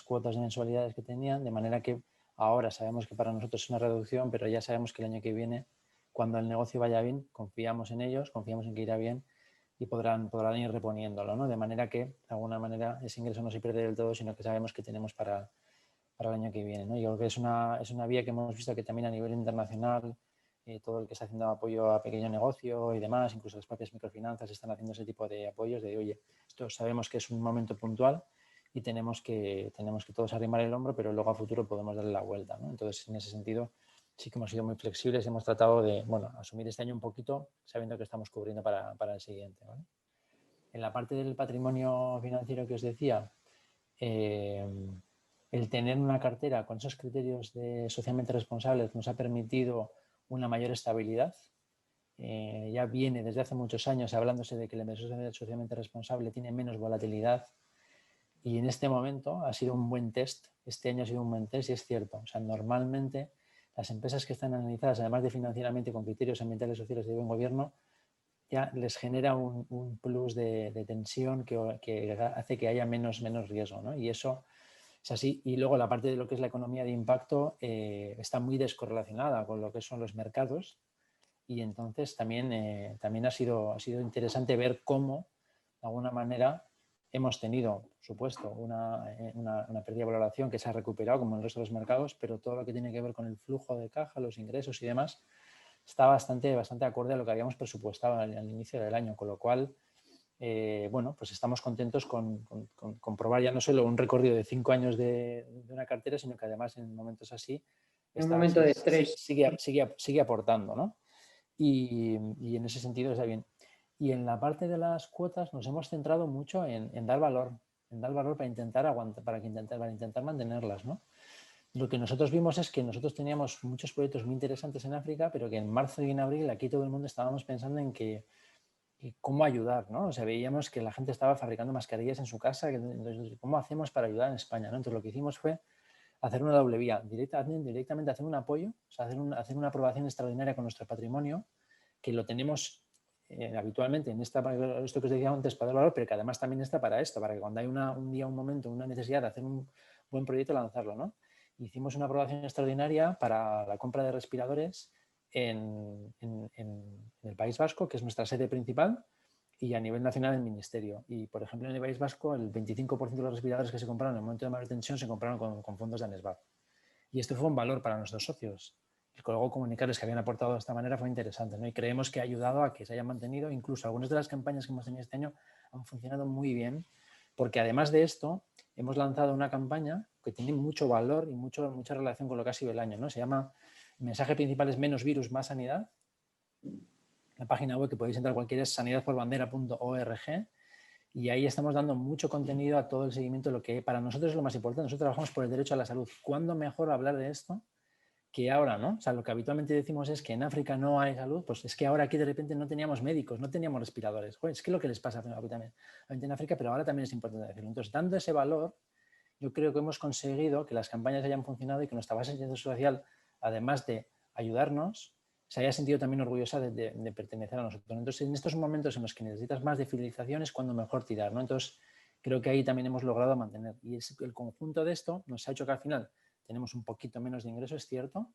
cuotas de mensualidades que tenían, de manera que ahora sabemos que para nosotros es una reducción, pero ya sabemos que el año que viene, cuando el negocio vaya bien, confiamos en ellos, confiamos en que irá bien y podrán ir reponiéndolo, ¿no? De manera que, de alguna manera, ese ingreso no se pierde del todo, sino que sabemos que tenemos para el año que viene, ¿no? Yo creo que es una vía que hemos visto que también a nivel internacional todo el que está haciendo apoyo a pequeño negocio y demás, incluso las propias microfinanzas están haciendo ese tipo de apoyos de, oye, esto sabemos que es un momento puntual y tenemos que todos arrimar el hombro, pero luego a futuro podemos darle la vuelta, ¿no? Entonces, en ese sentido, sí que hemos sido muy flexibles y hemos tratado de, bueno, asumir este año un poquito sabiendo que estamos cubriendo para el siguiente, ¿vale? En la parte del patrimonio financiero que os decía, el tener una cartera con esos criterios de socialmente responsables nos ha permitido una mayor estabilidad. Ya viene desde hace muchos años hablándose de que la inversión socialmente responsable tiene menos volatilidad y en este momento ha sido un buen test. Este año ha sido un buen test y es cierto. O sea, normalmente las empresas que están analizadas, además de financieramente con criterios ambientales y sociales de buen gobierno, ya les genera un plus de tensión que hace que haya menos riesgo, ¿no? Y eso es así. Y luego la parte de lo que es la economía de impacto está muy descorrelacionada con lo que son los mercados y entonces también ha sido interesante ver cómo, de alguna manera, hemos tenido, por supuesto, una pérdida de valoración que se ha recuperado como en el resto de los mercados, pero todo lo que tiene que ver con el flujo de caja, los ingresos y demás, está bastante acorde a lo que habíamos presupuestado al inicio del año, con lo cual, bueno, pues estamos contentos con probar ya no solo un recorrido de 5 años de una cartera, sino que además en momentos así En un momento de estrés. sigue aportando, ¿no? Y en ese sentido está bien. Y en la parte de las cuotas nos hemos centrado mucho en dar valor para intentar aguantar, para intentar mantenerlas, ¿no? Lo que nosotros vimos es que nosotros teníamos muchos proyectos muy interesantes en África, pero que en marzo y en abril aquí todo el mundo estábamos pensando en cómo ayudar, ¿no? O sea, veíamos que la gente estaba fabricando mascarillas en su casa, entonces, ¿cómo hacemos para ayudar en España, ¿no? Entonces lo que hicimos fue hacer una doble vía, directamente hacer un apoyo, o sea, hacer una aprobación extraordinaria con nuestro patrimonio, que lo tenemos habitualmente en esto que os decía antes para el valor, pero que además también está para esto, para que cuando hay un día, un momento, una necesidad de hacer un buen proyecto, lanzarlo, ¿no? Hicimos una aprobación extraordinaria para la compra de respiradores en el País Vasco, que es nuestra sede principal, y a nivel nacional el Ministerio. Y, por ejemplo, en el País Vasco, el 25% de los respiradores que se compraron en el momento de mayor tensión se compraron con fondos de ANESVAD. Y esto fue un valor para nuestros socios. Y luego comunicarles que habían aportado de esta manera fue interesante, ¿no? Y creemos que ha ayudado a que se hayan mantenido. Incluso algunas de las campañas que hemos tenido este año han funcionado muy bien, porque además de esto, hemos lanzado una campaña que tiene mucho valor y mucha relación con lo que ha sido el año, ¿no? Se llama, el mensaje principal es menos virus, más sanidad. La página web que podéis entrar cualquiera es sanidadporbandera.org, y ahí estamos dando mucho contenido a todo el seguimiento de lo que para nosotros es lo más importante. Nosotros trabajamos por el derecho a la salud. ¿Cuándo mejor hablar de esto que ahora, ¿no? O sea, lo que habitualmente decimos es que en África no hay salud, pues es que ahora aquí de repente no teníamos médicos, no teníamos respiradores. Joder, es que lo que les pasa también en África, pero ahora también es importante decirlo. Entonces, dando ese valor, yo creo que hemos conseguido que las campañas hayan funcionado y que nuestra base social, además de ayudarnos, se haya sentido también orgullosa de pertenecer a nosotros. Entonces, en estos momentos en los que necesitas más de fidelización es cuando mejor tirar, ¿no? Entonces, creo que ahí también hemos logrado mantener. Y el conjunto de esto nos ha hecho que al final tenemos un poquito menos de ingreso, es cierto,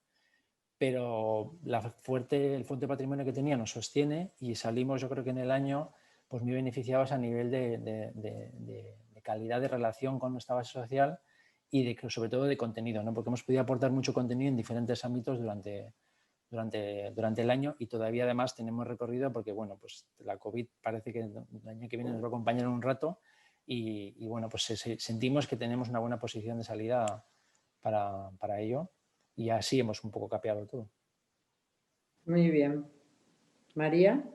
pero el fuerte patrimonio que tenía nos sostiene y salimos, yo creo que en el año, pues muy beneficiados a nivel de calidad de relación con nuestra base social y sobre todo de contenido, ¿no? Porque hemos podido aportar mucho contenido en diferentes ámbitos durante el año, y todavía además tenemos recorrido porque, bueno, pues la COVID parece que el año que viene nos va a acompañar un rato y bueno, pues sentimos que tenemos una buena posición de salida para ello, y así hemos un poco capeado todo. Muy bien. María.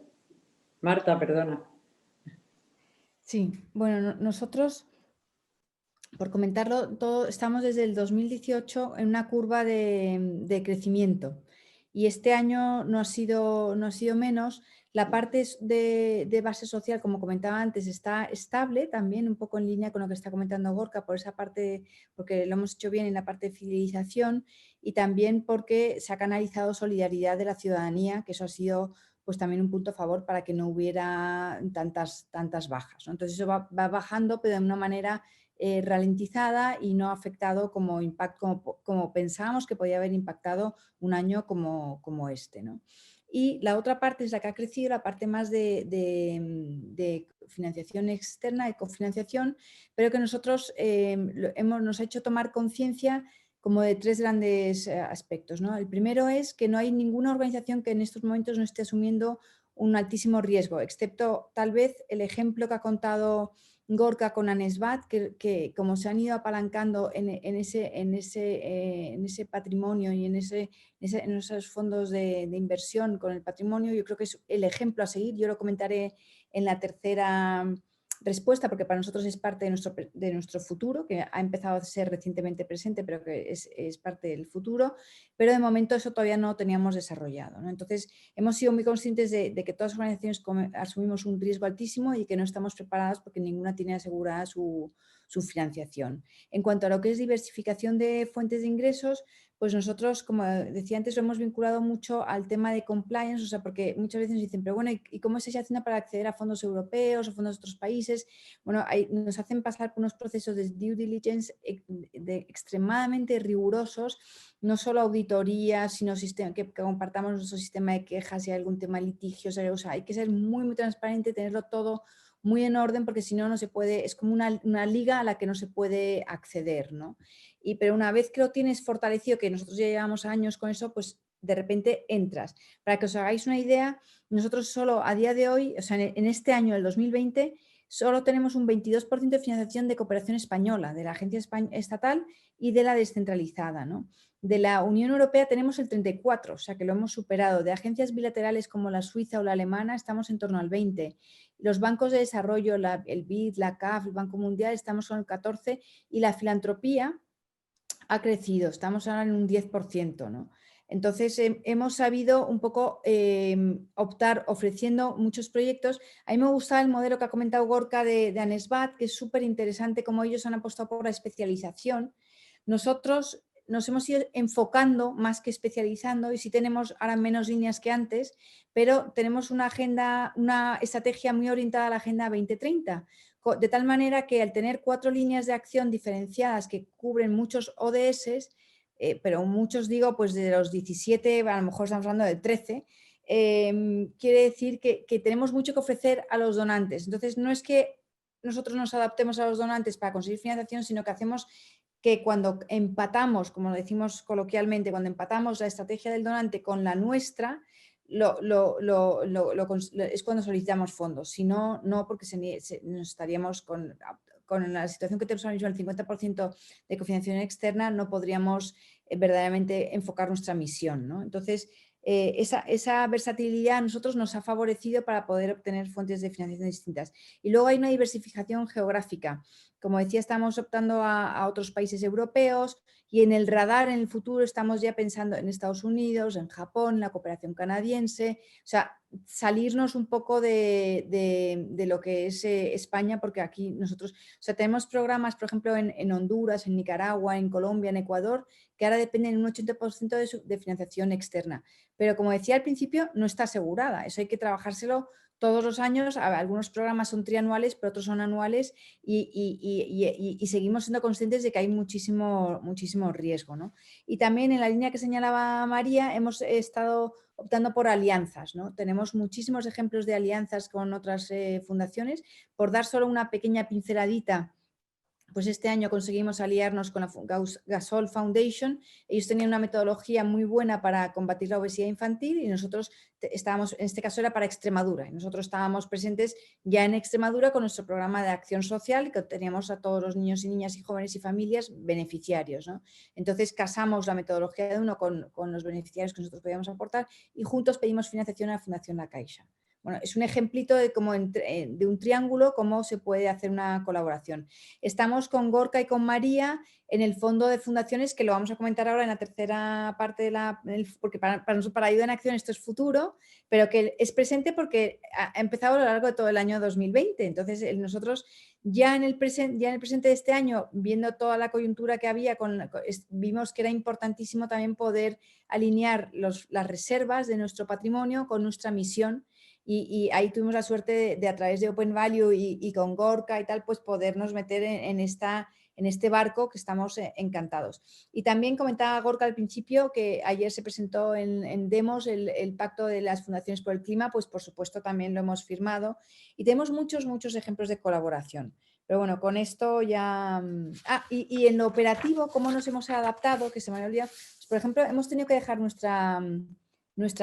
Marta, perdona. Sí, bueno, nosotros, por comentarlo, estamos desde el 2018 en una curva de crecimiento, y este año no ha sido menos. La parte de base social, como comentaba antes, está estable, también un poco en línea con lo que está comentando Gorka, por esa parte, porque lo hemos hecho bien en la parte de fidelización, y también porque se ha canalizado solidaridad de la ciudadanía, que eso ha sido pues también un punto a favor para que no hubiera tantas bajas, ¿no? Entonces eso va bajando, pero de una manera ralentizada, y no ha afectado como pensábamos que podía haber impactado un año como este, ¿no? Y la otra parte es la que ha crecido, la parte más de financiación externa, de cofinanciación, pero que nosotros nos ha hecho tomar conciencia como de 3 grandes aspectos, ¿no? El primero es que no hay ninguna organización que en estos momentos no esté asumiendo un altísimo riesgo, excepto tal vez el ejemplo que ha contado Gorka con ANESVAD, que como se han ido apalancando en ese patrimonio y en esos fondos de inversión con el patrimonio, yo creo que es el ejemplo a seguir. Yo lo comentaré en la tercera respuesta, porque para nosotros es parte de nuestro futuro, que ha empezado a ser recientemente presente, pero que es parte del futuro, pero de momento eso todavía no lo teníamos desarrollado, ¿no? Entonces, hemos sido muy conscientes de que todas las organizaciones asumimos un riesgo altísimo y que no estamos preparadas porque ninguna tiene asegurada su financiación. En cuanto a lo que es diversificación de fuentes de ingresos, pues nosotros, como decía antes, lo hemos vinculado mucho al tema de compliance, o sea, porque muchas veces nos dicen, pero bueno, ¿y cómo estáis haciendo para acceder a fondos europeos o fondos de otros países? Bueno, nos hacen pasar por unos procesos de due diligence extremadamente rigurosos, no solo auditorías, sino que compartamos nuestro sistema de quejas si hay algún tema litigio, o sea, hay que ser muy, muy transparente, tenerlo todo muy en orden, porque si no, no se puede, es como una liga a la que no se puede acceder, ¿no? Pero una vez que lo tienes fortalecido, que nosotros ya llevamos años con eso, pues de repente entras. Para que os hagáis una idea, nosotros solo a día de hoy, o sea, en este año, el 2020, solo tenemos un 22% de financiación de cooperación española, de la agencia estatal y de la descentralizada, ¿no? De la Unión Europea tenemos el 34%, o sea que lo hemos superado. De agencias bilaterales como la suiza o la alemana estamos en torno al 20%. Los bancos de desarrollo, el BID, la CAF, el Banco Mundial, estamos con el 14%, y la filantropía ha crecido, estamos ahora en un 10%, ¿no? Entonces, hemos sabido un poco optar ofreciendo muchos proyectos. A mí me gusta el modelo que ha comentado Gorka de ANESBAT, que es súper interesante cómo ellos han apostado por la especialización. Nosotros nos hemos ido enfocando más que especializando, y sí tenemos ahora menos líneas que antes, pero tenemos una estrategia muy orientada a la Agenda 2030, de tal manera que al tener 4 líneas de acción diferenciadas que cubren muchos ODS, pero muchos digo pues de los 17, a lo mejor estamos hablando de 13, quiere decir que tenemos mucho que ofrecer a los donantes. Entonces no es que nosotros nos adaptemos a los donantes para conseguir financiación, sino que hacemos que cuando empatamos, como decimos coloquialmente, cuando empatamos la estrategia del donante con la nuestra, es cuando solicitamos fondos. Si no, no, porque nos estaríamos con la situación que tenemos ahora mismo, el 50% de cofinanciación externa, no podríamos verdaderamente enfocar nuestra misión, ¿no? Entonces, esa versatilidad a nosotros nos ha favorecido para poder obtener fuentes de financiación distintas. Y luego hay una diversificación geográfica. Como decía, estamos optando a otros países europeos, y en el radar en el futuro estamos ya pensando en Estados Unidos, en Japón, la cooperación canadiense, o sea, salirnos un poco de lo que es España, porque aquí nosotros, o sea, tenemos programas, por ejemplo, en Honduras, en Nicaragua, en Colombia, en Ecuador, que ahora dependen en un 80% de financiación externa. Pero como decía al principio, no está asegurada, eso hay que trabajárselo todos los años. Algunos programas son trianuales, pero otros son anuales, y seguimos siendo conscientes de que hay muchísimo riesgo, ¿no? Y también en la línea que señalaba María, hemos estado optando por alianzas, ¿no? Tenemos muchísimos ejemplos de alianzas con otras fundaciones. Por dar solo una pequeña pinceladita, pues este año conseguimos aliarnos con la Gasol Foundation. Ellos tenían una metodología muy buena para combatir la obesidad infantil, y nosotros estábamos, en este caso era para Extremadura, y nosotros estábamos presentes ya en Extremadura con nuestro programa de acción social, que teníamos a todos los niños y niñas y jóvenes y familias beneficiarios, ¿no? Entonces casamos la metodología de uno con los beneficiarios que nosotros podíamos aportar, y juntos pedimos financiación a la Fundación La Caixa. Bueno, es un ejemplito de un triángulo, cómo se puede hacer una colaboración. Estamos con Gorka y con María en el fondo de fundaciones, que lo vamos a comentar ahora en la tercera parte, porque para Ayuda en Acción esto es futuro, pero que es presente porque ha empezado a lo largo de todo el año 2020. Entonces nosotros ya en el presente de este año, viendo toda la coyuntura que había, vimos que era importantísimo también poder alinear las reservas de nuestro patrimonio con nuestra misión. Y ahí tuvimos la suerte de a través de Open Value y con Gorka y tal, pues podernos meter en este barco, que estamos encantados. Y también comentaba Gorka al principio que ayer se presentó en Demos el Pacto de las Fundaciones por el Clima, pues por supuesto también lo hemos firmado, y tenemos muchos ejemplos de colaboración. Pero bueno, con esto ya... y en lo operativo, ¿cómo nos hemos adaptado? Que se me había olvidado. Pues, por ejemplo, hemos tenido que dejar nuestra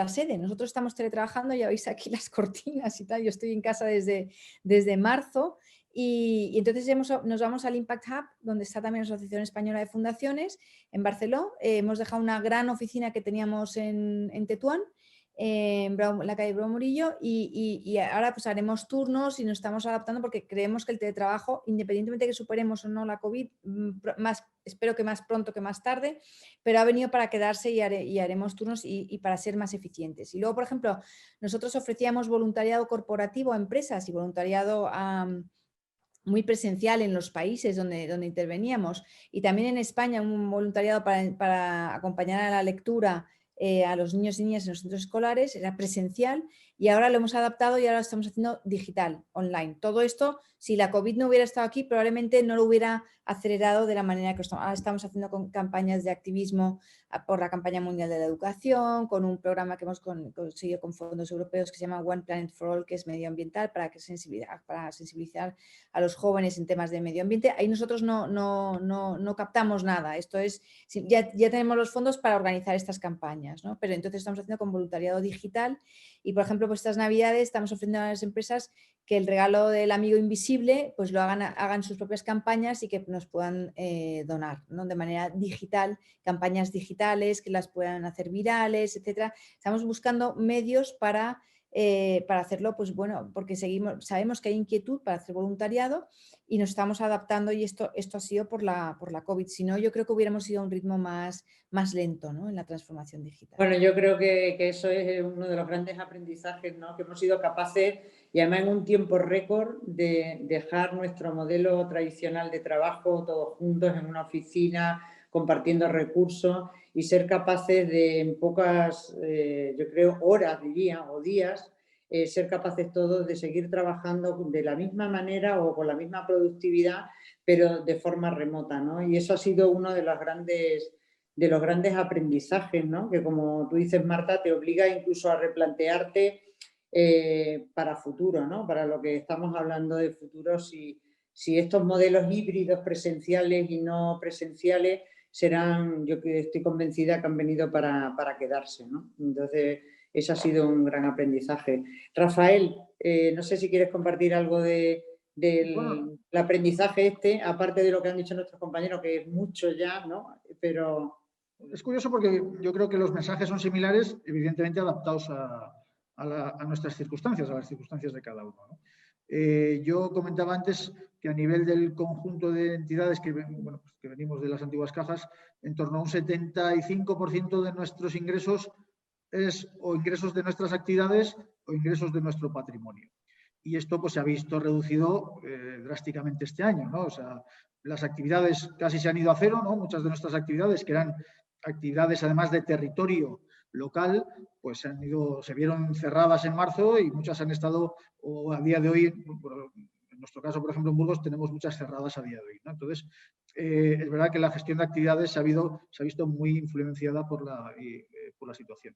sede. Nosotros estamos teletrabajando, ya veis aquí las cortinas y tal. Yo estoy en casa desde marzo, y entonces nos vamos al Impact Hub, donde está también la Asociación Española de Fundaciones, en Barcelona. Hemos dejado una gran oficina que teníamos en Tetuán, en la calle Bravo Murillo, y ahora pues haremos turnos y nos estamos adaptando, porque creemos que el teletrabajo, independientemente de que superemos o no la COVID, espero que más pronto que más tarde, pero ha venido para quedarse, y haremos turnos y para ser más eficientes. Y luego, por ejemplo, nosotros ofrecíamos voluntariado corporativo a empresas y voluntariado muy presencial en los países donde interveníamos, y también en España un voluntariado para acompañar a la lectura a los niños y niñas en los centros escolares, era presencial, y ahora lo hemos adaptado y ahora lo estamos haciendo digital, online. Todo esto, si la COVID no hubiera estado aquí, probablemente no lo hubiera acelerado de la manera que ahora estamos haciendo con campañas de activismo por la campaña mundial de la educación, con un programa que hemos conseguido con fondos europeos que se llama One Planet for All, que es medioambiental, para sensibilizar a los jóvenes en temas de medio ambiente. Ahí nosotros no captamos nada. Esto es, ya tenemos los fondos para organizar estas campañas, ¿no? Pero entonces estamos haciendo con voluntariado digital y, por ejemplo, pues estas Navidades estamos ofreciendo a las empresas que el regalo del amigo invisible pues lo hagan sus propias campañas y que nos puedan donar, ¿no? De manera digital, campañas digitales que las puedan hacer virales, etcétera. Estamos buscando medios para hacerlo, pues bueno, porque sabemos que hay inquietud para hacer voluntariado y nos estamos adaptando, y esto ha sido por la COVID. Si no, yo creo que hubiéramos ido a un ritmo más lento, ¿no? En la transformación digital. Bueno, yo creo que eso es uno de los grandes aprendizajes, ¿no? Que hemos sido capaces, y además en un tiempo récord, de dejar nuestro modelo tradicional de trabajo todos juntos en una oficina, compartiendo recursos, y ser capaces de en pocas, yo creo, horas, diría, o días, ser capaces todos de seguir trabajando de la misma manera o con la misma productividad, pero de forma remota, ¿no? Y eso ha sido uno de los grandes aprendizajes, ¿no? Que, como tú dices, Marta, te obliga incluso a replantearte para futuro, ¿no? Para lo que estamos hablando de futuro, si estos modelos híbridos presenciales y no presenciales serán, yo que estoy convencida que han venido para quedarse, ¿no? Entonces, eso ha sido un gran aprendizaje. Rafael, no sé si quieres compartir algo del aprendizaje aparte de lo que han dicho nuestros compañeros, que es mucho ya, ¿no? Pero... Es curioso porque yo creo que los mensajes son similares, evidentemente adaptados a nuestras circunstancias, a las circunstancias de cada uno, ¿no? Yo comentaba antes que a nivel del conjunto de entidades que venimos de las antiguas cajas, en torno a un 75% de nuestros ingresos es o ingresos de nuestras actividades o ingresos de nuestro patrimonio. Y esto pues se ha visto reducido drásticamente este año, ¿no? O sea, las actividades casi se han ido a cero, ¿no? Muchas de nuestras actividades, que eran actividades además de territorio local, pues se vieron cerradas en marzo, y muchas han estado, o a día de hoy, en nuestro caso, por ejemplo, en Burgos, tenemos muchas cerradas a día de hoy, ¿no? Entonces, es verdad que la gestión de actividades se ha visto muy influenciada por la situación.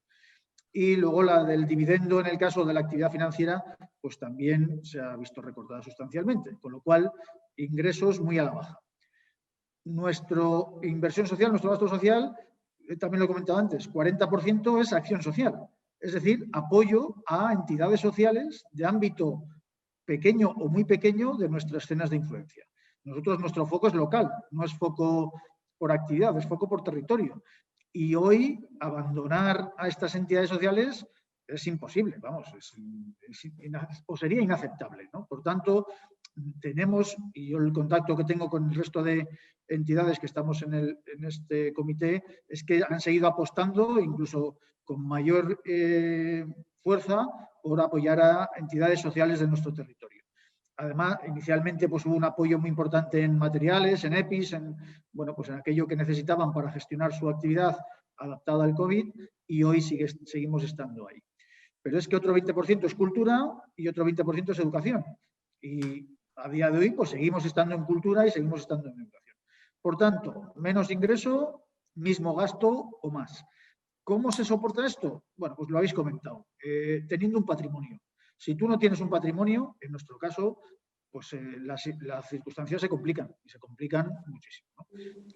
Y luego la del dividendo, en el caso de la actividad financiera, pues también se ha visto recortada sustancialmente, con lo cual ingresos muy a la baja. Nuestra inversión social, nuestro gasto social, también lo he comentado antes, 40% es acción social, es decir, apoyo a entidades sociales de ámbito pequeño o muy pequeño de nuestras escenas de influencia. Nosotros, nuestro foco es local, no es foco por actividad, es foco por territorio. Y hoy abandonar a estas entidades sociales es imposible, vamos, o sería inaceptable, ¿no? Por tanto, tenemos, y yo el contacto que tengo con el resto de entidades que estamos en este comité, es que han seguido apostando, incluso con mayor fuerza, por apoyar a entidades sociales de nuestro territorio. Además, inicialmente pues, hubo un apoyo muy importante en materiales, en EPIs, en aquello que necesitaban para gestionar su actividad adaptada al COVID, y hoy seguimos estando ahí. Pero es que otro 20% es cultura y otro 20% es educación. Y a día de hoy pues, seguimos estando en cultura y seguimos estando en educación. Por tanto, menos ingreso, mismo gasto o más. ¿Cómo se soporta esto? Bueno, pues lo habéis comentado, teniendo un patrimonio. Si tú no tienes un patrimonio, en nuestro caso, pues las circunstancias se complican, y se complican muchísimo, ¿no?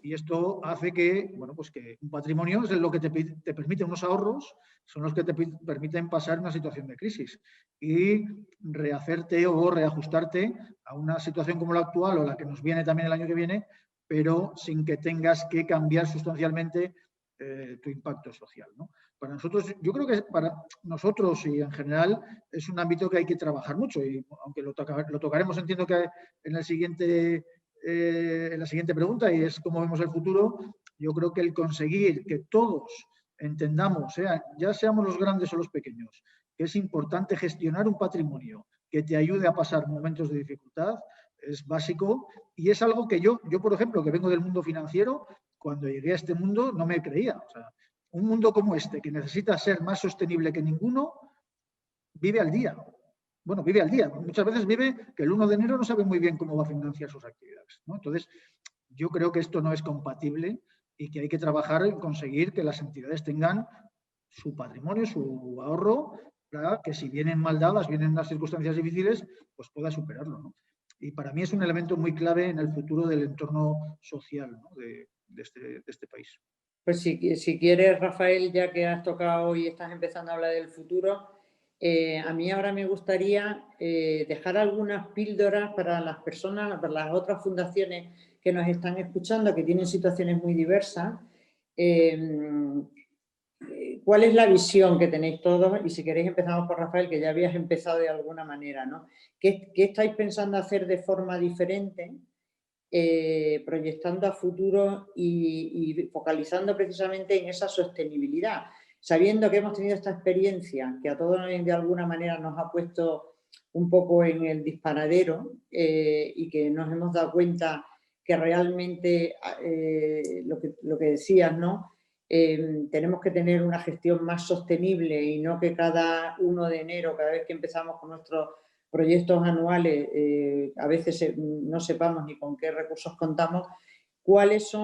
Y esto hace que, pues que un patrimonio es lo que te permite unos ahorros, son los que te permiten pasar una situación de crisis y rehacerte o reajustarte a una situación como la actual o la que nos viene también el año que viene, pero sin que tengas que cambiar sustancialmente tu impacto social, ¿no? Para nosotros, yo creo que para nosotros y en general es un ámbito que hay que trabajar mucho, y aunque lo tocaremos, entiendo que en la siguiente pregunta, y es cómo vemos el futuro, yo creo que el conseguir que todos entendamos, ya seamos los grandes o los pequeños, que es importante gestionar un patrimonio que te ayude a pasar momentos de dificultad, es básico, y es algo que yo por ejemplo, que vengo del mundo financiero, cuando llegué a este mundo no me creía. O sea, un mundo como este, que necesita ser más sostenible que ninguno, vive al día. Bueno, vive al día. Muchas veces vive que el 1 de enero no sabe muy bien cómo va a financiar sus actividades, ¿no? Entonces, yo creo que esto no es compatible y que hay que trabajar en conseguir que las entidades tengan su patrimonio, su ahorro, para que si vienen mal dadas, vienen las circunstancias difíciles, pues pueda superarlo, ¿no? Y para mí es un elemento muy clave en el futuro del entorno social, ¿no? de este país. Pues si quieres, Rafael, ya que has tocado y estás empezando a hablar del futuro, a mí ahora me gustaría dejar algunas píldoras para las personas, para las otras fundaciones que nos están escuchando, que tienen situaciones muy diversas. ¿Cuál es la visión que tenéis todos? Y si queréis empezamos por Rafael, que ya habías empezado de alguna manera, ¿no? ¿Qué estáis pensando hacer de forma diferente, proyectando a futuro y focalizando precisamente en esa sostenibilidad? Sabiendo que hemos tenido esta experiencia que a todos de alguna manera nos ha puesto un poco en el disparadero y que nos hemos dado cuenta que realmente lo que decías, ¿no? Tenemos que tener una gestión más sostenible y no que cada 1 de enero, cada vez que empezamos con nuestros proyectos anuales, a veces no sepamos ni con qué recursos contamos. ¿Cuáles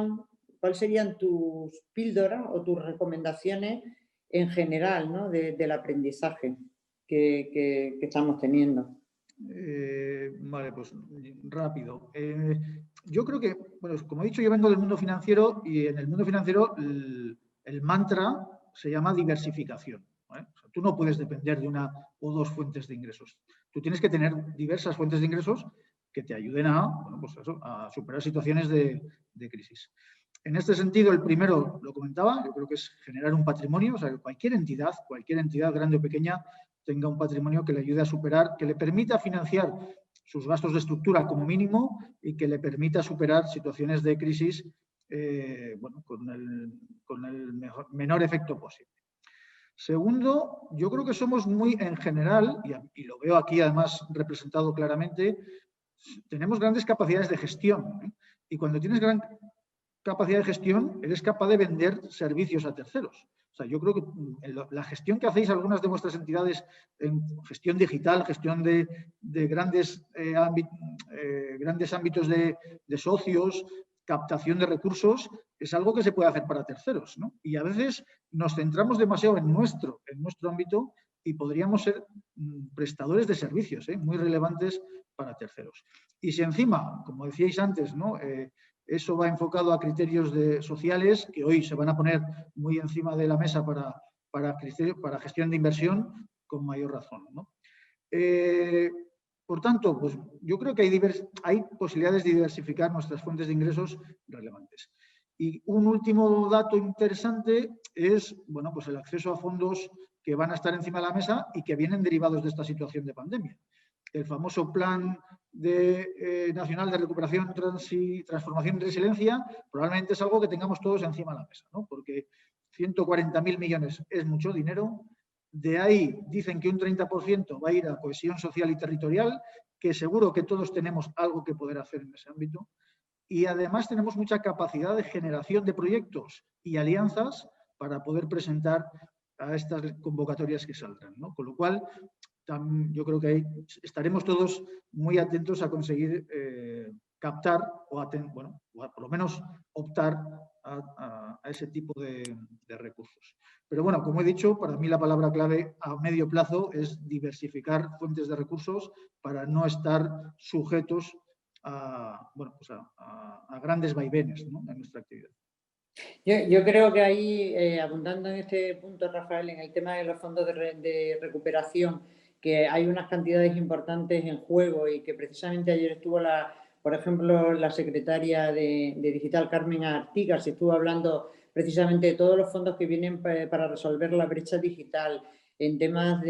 serían tus píldoras o tus recomendaciones en general, ¿no? del aprendizaje que estamos teniendo? Vale, pues rápido. Yo creo que, bueno, como he dicho, yo vengo del mundo financiero y en el mundo financiero el mantra se llama diversificación, ¿vale? O sea, tú no puedes depender de una o dos fuentes de ingresos. Tú tienes que tener diversas fuentes de ingresos que te ayuden bueno, pues eso, a superar situaciones de crisis. En este sentido, el primero, lo comentaba, yo creo que es generar un patrimonio, o sea, que cualquier entidad, grande o pequeña, tenga un patrimonio que le ayude a superar, que le permita financiar sus gastos de estructura como mínimo y que le permita superar situaciones de crisis bueno, con el menor efecto posible. Segundo, yo creo que somos muy en general, y lo veo aquí además representado claramente, tenemos grandes capacidades de gestión, ¿eh? Y cuando tienes gran capacidad de gestión, eres capaz de vender servicios a terceros. O sea, yo creo que la gestión que hacéis algunas de vuestras entidades en gestión digital, gestión de grandes ámbitos de socios, captación de recursos, es algo que se puede hacer para terceros, ¿no? Y a veces nos centramos demasiado en nuestro ámbito y podríamos ser prestadores de servicios, muy relevantes para terceros. Y si encima, como decíais antes, ¿no? Eso va enfocado a criterios sociales que hoy se van a poner muy encima de la mesa para gestión de inversión, con mayor razón, ¿no? Por tanto, pues yo creo que hay posibilidades de diversificar nuestras fuentes de ingresos relevantes. Y un último dato interesante es, bueno, pues el acceso a fondos que van a estar encima de la mesa y que vienen derivados de esta situación de pandemia. El famoso Plan Nacional de Recuperación, Transformación y Resiliencia probablemente es algo que tengamos todos encima de la mesa, ¿no? Porque 140.000 millones es mucho dinero. De ahí dicen que un 30% va a ir a cohesión social y territorial, que seguro que todos tenemos algo que poder hacer en ese ámbito. Y además tenemos mucha capacidad de generación de proyectos y alianzas para poder presentar a estas convocatorias que saldrán, ¿no? Con lo cual, yo creo que ahí estaremos todos muy atentos a conseguir captar o por lo menos optar a ese tipo de recursos. Pero bueno, como he dicho, para mí la palabra clave a medio plazo es diversificar fuentes de recursos para no estar sujetos a grandes vaivenes, ¿no? En nuestra actividad. Yo creo que ahí, abundando en este punto, Rafael, en el tema de los fondos de recuperación, que hay unas cantidades importantes en juego y que precisamente ayer estuvo por ejemplo, la secretaria de Digital, Carmen Artigas, estuvo hablando precisamente de todos los fondos que vienen para resolver la brecha digital en temas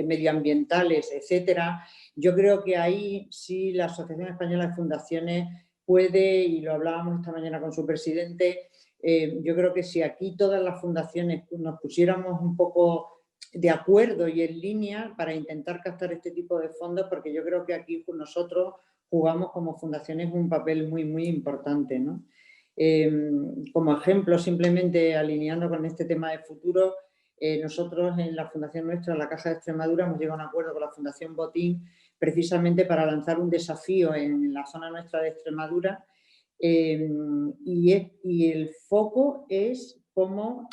medioambientales, etcétera. Yo creo que ahí sí la Asociación Española de Fundaciones puede, y lo hablábamos esta mañana con su presidente, yo creo que si aquí todas las fundaciones nos pusiéramos un poco de acuerdo y en línea para intentar captar este tipo de fondos, porque yo creo que aquí nosotros jugamos como fundaciones un papel muy, muy importante, ¿no? Como ejemplo, simplemente alineando con este tema de futuro, Nosotros en la fundación nuestra, la Caja de Extremadura, hemos llegado a un acuerdo con la Fundación Botín precisamente para lanzar un desafío en la zona nuestra de Extremadura y el foco es cómo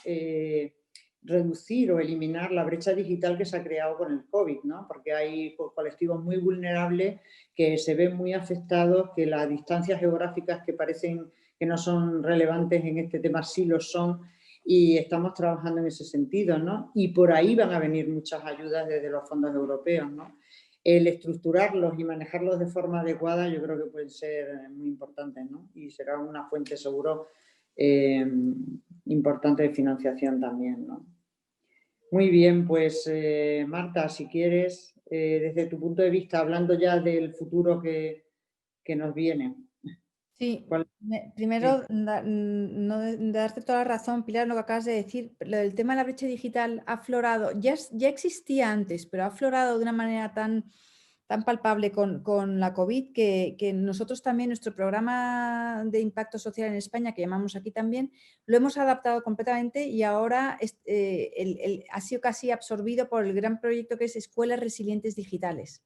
reducir o eliminar la brecha digital que se ha creado con el COVID, ¿no? Porque hay colectivos muy vulnerables que se ven muy afectados, que las distancias geográficas que parecen que no son relevantes en este tema sí lo son, y estamos trabajando en ese sentido, ¿no? Y por ahí van a venir muchas ayudas desde los fondos europeos, ¿no? El estructurarlos y manejarlos de forma adecuada yo creo que pueden ser muy importantes, ¿no? Y será una fuente seguro importante de financiación también, ¿no? Muy bien, pues Marta, si quieres, desde tu punto de vista, hablando ya del futuro que nos viene. Sí, ¿Cuál? primero darte toda la razón, Pilar, lo que acabas de decir. Lo del tema de la brecha digital ha aflorado, ya existía antes, pero ha aflorado de una manera tan palpable con la COVID que nosotros también, nuestro programa de impacto social en España, que llamamos aquí también, lo hemos adaptado completamente y ahora ha sido casi absorbido por el gran proyecto que es Escuelas Resilientes Digitales,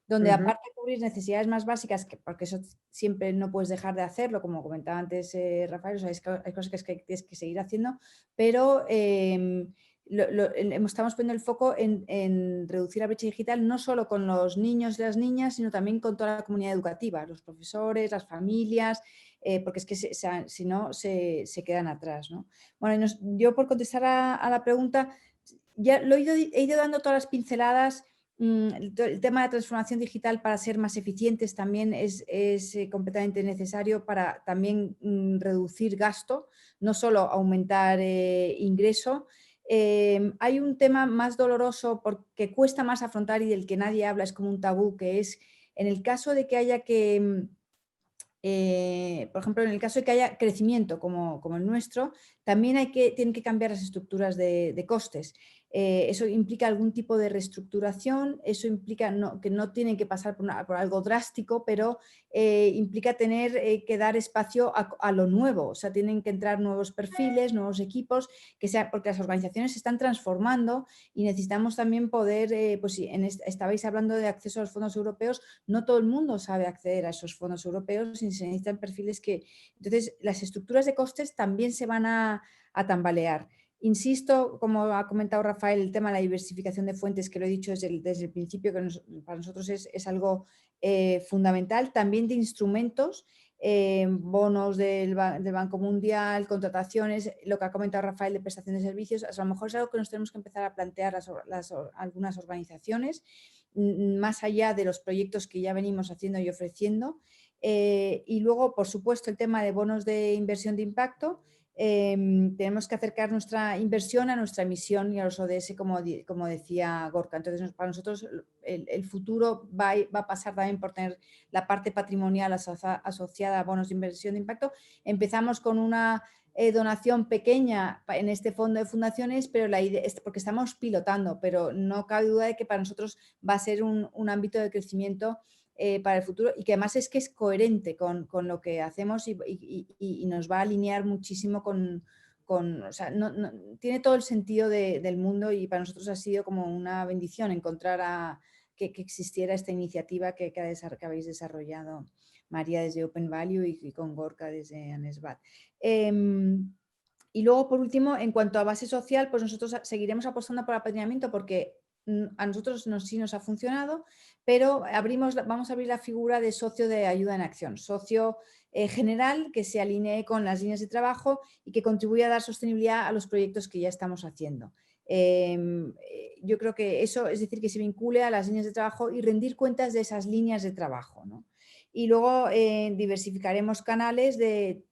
donde aparte de cubrir necesidades más básicas, porque eso siempre no puedes dejar de hacerlo, como comentaba antes Rafael, o sea, hay cosas que tienes que seguir haciendo, pero estamos poniendo el foco en reducir la brecha digital no solo con los niños y las niñas, sino también con toda la comunidad educativa, los profesores, las familias, porque es que si no se quedan atrás, ¿no? Bueno, yo por contestar a la pregunta, ya he ido dando todas las pinceladas. El tema de la transformación digital para ser más eficientes también es completamente necesario para también reducir gasto, no solo aumentar ingreso. Hay un tema más doloroso porque cuesta más afrontar y del que nadie habla, es como un tabú, que es en el caso de que haya que... por ejemplo, en el caso de que haya crecimiento como el nuestro, también tienen que cambiar las estructuras de costes. Eso implica algún tipo de reestructuración, eso implica que no tienen que pasar por algo drástico, pero implica tener que dar espacio a lo nuevo, o sea, tienen que entrar nuevos perfiles, nuevos equipos, porque las organizaciones se están transformando y necesitamos también poder, pues si estabais hablando de acceso a los fondos europeos, no todo el mundo sabe acceder a esos fondos europeos y se necesitan perfiles que... Entonces, las estructuras de costes también se van a tambalear. Insisto, como ha comentado Rafael, el tema de la diversificación de fuentes, que lo he dicho desde el principio, que para nosotros es algo fundamental, también de instrumentos, bonos del Banco Mundial, contrataciones, lo que ha comentado Rafael de prestación de servicios, a lo mejor es algo que nos tenemos que empezar a plantear algunas organizaciones, más allá de los proyectos que ya venimos haciendo y ofreciendo. Y luego, por supuesto, el tema de bonos de inversión de impacto. Tenemos que acercar nuestra inversión a nuestra misión y a los ODS, como decía Gorka. Entonces, para nosotros el futuro va a pasar también por tener la parte patrimonial asociada a bonos de inversión de impacto. Empezamos con una donación pequeña en este fondo de fundaciones, pero la idea es porque estamos pilotando, pero no cabe duda de que para nosotros va a ser un ámbito de crecimiento para el futuro y que además es que es coherente con lo que hacemos y nos va a alinear muchísimo o sea, tiene todo el sentido del mundo y para nosotros ha sido como una bendición encontrar que existiera esta iniciativa que habéis desarrollado, María, desde Open Value y con Gorka desde ANESBAT. Y luego, por último, en cuanto a base social, pues nosotros seguiremos apostando por el apadrinamiento porque a nosotros sí nos ha funcionado, pero vamos a abrir la figura de socio de ayuda en acción, socio general que se alinee con las líneas de trabajo y que contribuya a dar sostenibilidad a los proyectos que ya estamos haciendo. Yo creo que eso, es decir, que se vincule a las líneas de trabajo y rendir cuentas de esas líneas de trabajo, ¿no? Y luego diversificaremos canales de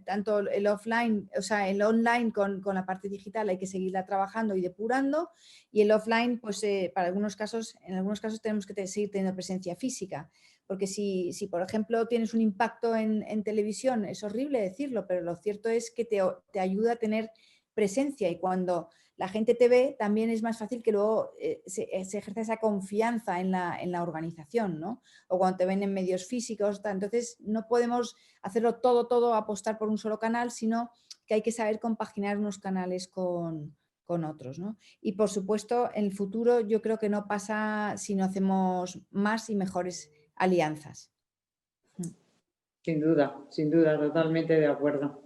tanto el offline, o sea, el online con la parte digital hay que seguirla trabajando y depurando, y el offline, pues en algunos casos tenemos que seguir teniendo presencia física, porque si por ejemplo tienes un impacto en televisión, es horrible decirlo, pero lo cierto es que te ayuda a tener presencia y cuando la gente te ve, también es más fácil que luego se ejerza esa confianza en la organización, ¿no? O cuando te ven en medios físicos. Entonces, no podemos hacerlo todo, apostar por un solo canal, sino que hay que saber compaginar unos canales con con otros, ¿no? Y por supuesto, en el futuro yo creo que no pasa si no hacemos más y mejores alianzas. Sin duda, totalmente de acuerdo.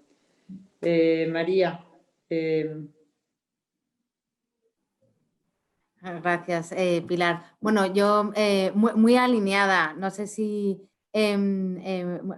María. Gracias, Pilar. Bueno, yo muy alineada, no sé si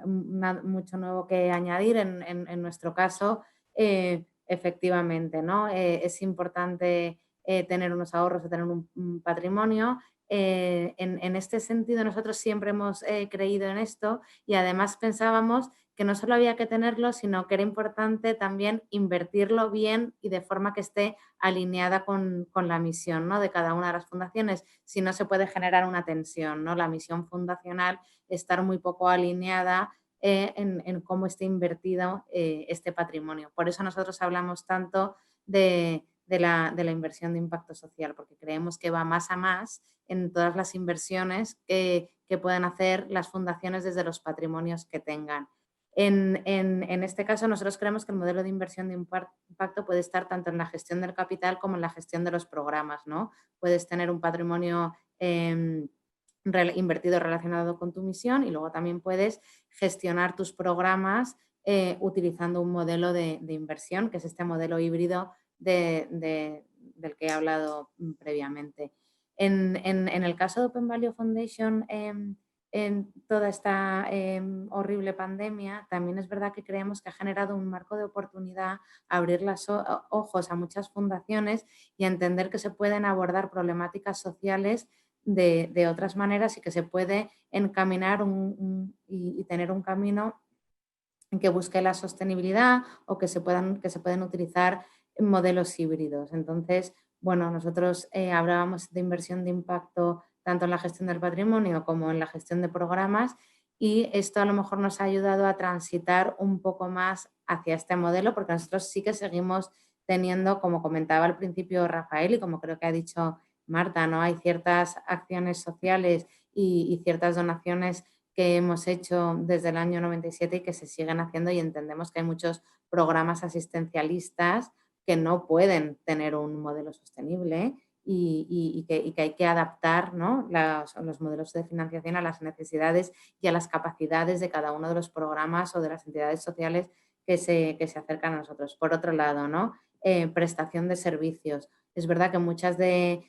mucho nuevo que añadir en nuestro caso. Efectivamente, ¿no? Es importante tener unos ahorros o tener un patrimonio. En este sentido, nosotros siempre hemos creído en esto y además pensábamos que no solo había que tenerlo, sino que era importante también invertirlo bien y de forma que esté alineada con la misión, ¿no?, de cada una de las fundaciones. Si no, se puede generar una tensión, ¿no? La misión fundacional estar muy poco alineada en cómo esté invertido este patrimonio. Por eso nosotros hablamos tanto de la inversión de impacto social, porque creemos que va más a más en todas las inversiones que pueden hacer las fundaciones desde los patrimonios que tengan. En este caso, nosotros creemos que el modelo de inversión de impacto puede estar tanto en la gestión del capital como en la gestión de los programas, ¿no? Puedes tener un patrimonio invertido relacionado con tu misión y luego también puedes gestionar tus programas utilizando un modelo de inversión, que es este modelo híbrido del que he hablado previamente. En el caso de Open Value Foundation, en toda esta horrible pandemia, también es verdad que creemos que ha generado un marco de oportunidad, abrir los ojos a muchas fundaciones y entender que se pueden abordar problemáticas sociales de otras maneras y que se puede encaminar y tener un camino que busque la sostenibilidad o que se pueden utilizar modelos híbridos. Entonces, bueno, nosotros hablábamos de inversión de impacto tanto en la gestión del patrimonio como en la gestión de programas y esto a lo mejor nos ha ayudado a transitar un poco más hacia este modelo porque nosotros sí que seguimos teniendo, como comentaba al principio Rafael y como creo que ha dicho Marta, ¿no? Hay ciertas acciones sociales y ciertas donaciones que hemos hecho desde el año 97 y que se siguen haciendo y entendemos que hay muchos programas asistencialistas que no pueden tener un modelo sostenible y que hay que adaptar, ¿no?, los modelos de financiación a las necesidades y a las capacidades de cada uno de los programas o de las entidades sociales que se acercan a nosotros. Por otro lado, ¿no?, prestación de servicios. Es verdad que muchos de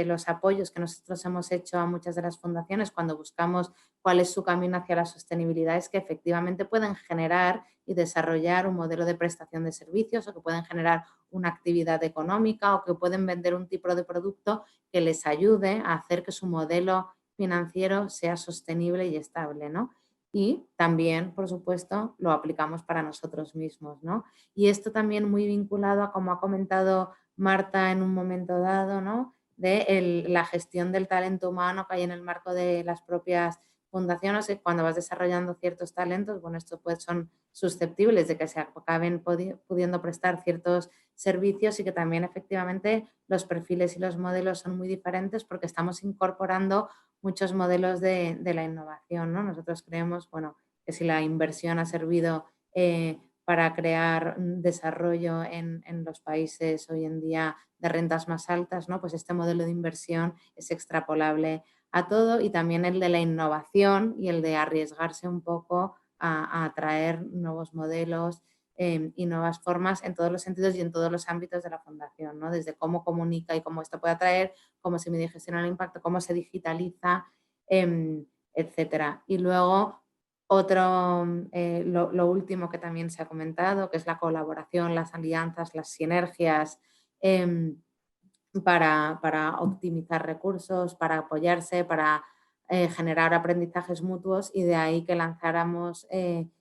los apoyos que nosotros hemos hecho a muchas de las fundaciones cuando buscamos cuál es su camino hacia la sostenibilidad es que efectivamente pueden generar y desarrollar un modelo de prestación de servicios o que pueden generar una actividad económica o que pueden vender un tipo de producto que les ayude a hacer que su modelo financiero sea sostenible y estable, ¿no? Y también, por supuesto, lo aplicamos para nosotros mismos, ¿no? Y esto también muy vinculado a, como ha comentado Marta en un momento dado, ¿no?, de la gestión del talento humano que hay en el marco de las propias fundaciones. Cuando vas desarrollando ciertos talentos, bueno, estos pues son susceptibles de que se acaben pudiendo prestar ciertos servicios y que también efectivamente los perfiles y los modelos son muy diferentes porque estamos incorporando muchos modelos de la innovación, ¿no? Nosotros creemos, bueno, que si la inversión ha servido para crear desarrollo en los países hoy en día de rentas más altas, ¿no?, pues este modelo de inversión es extrapolable a todo y también el de la innovación y el de arriesgarse un poco a traer nuevos modelos y nuevas formas en todos los sentidos y en todos los ámbitos de la fundación, ¿no?, desde cómo comunica y cómo esto puede atraer, cómo se mide y gestiona el impacto, cómo se digitaliza, etcétera. Y luego lo último que también se ha comentado, que es la colaboración, las alianzas, las sinergias para optimizar recursos, para apoyarse, para generar aprendizajes mutuos y de ahí que lanzáramos el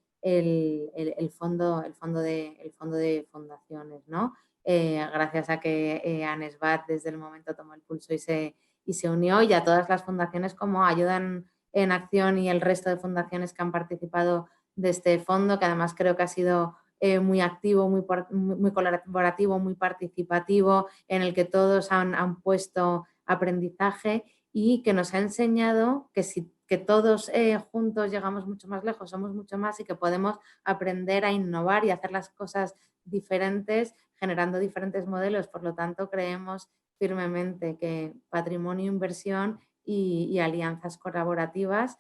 fondo de fundaciones, ¿no? Gracias a que ANESBAT desde el momento tomó el pulso y se unió y a todas las fundaciones como Ayudan en Acción y el resto de fundaciones que han participado de este fondo, que además creo que ha sido muy activo, muy colaborativo, muy participativo, en el que todos han puesto aprendizaje y que nos ha enseñado que todos juntos llegamos mucho más lejos, somos mucho más y que podemos aprender a innovar y hacer las cosas diferentes, generando diferentes modelos. Por lo tanto, creemos firmemente que patrimonio, inversión y alianzas colaborativas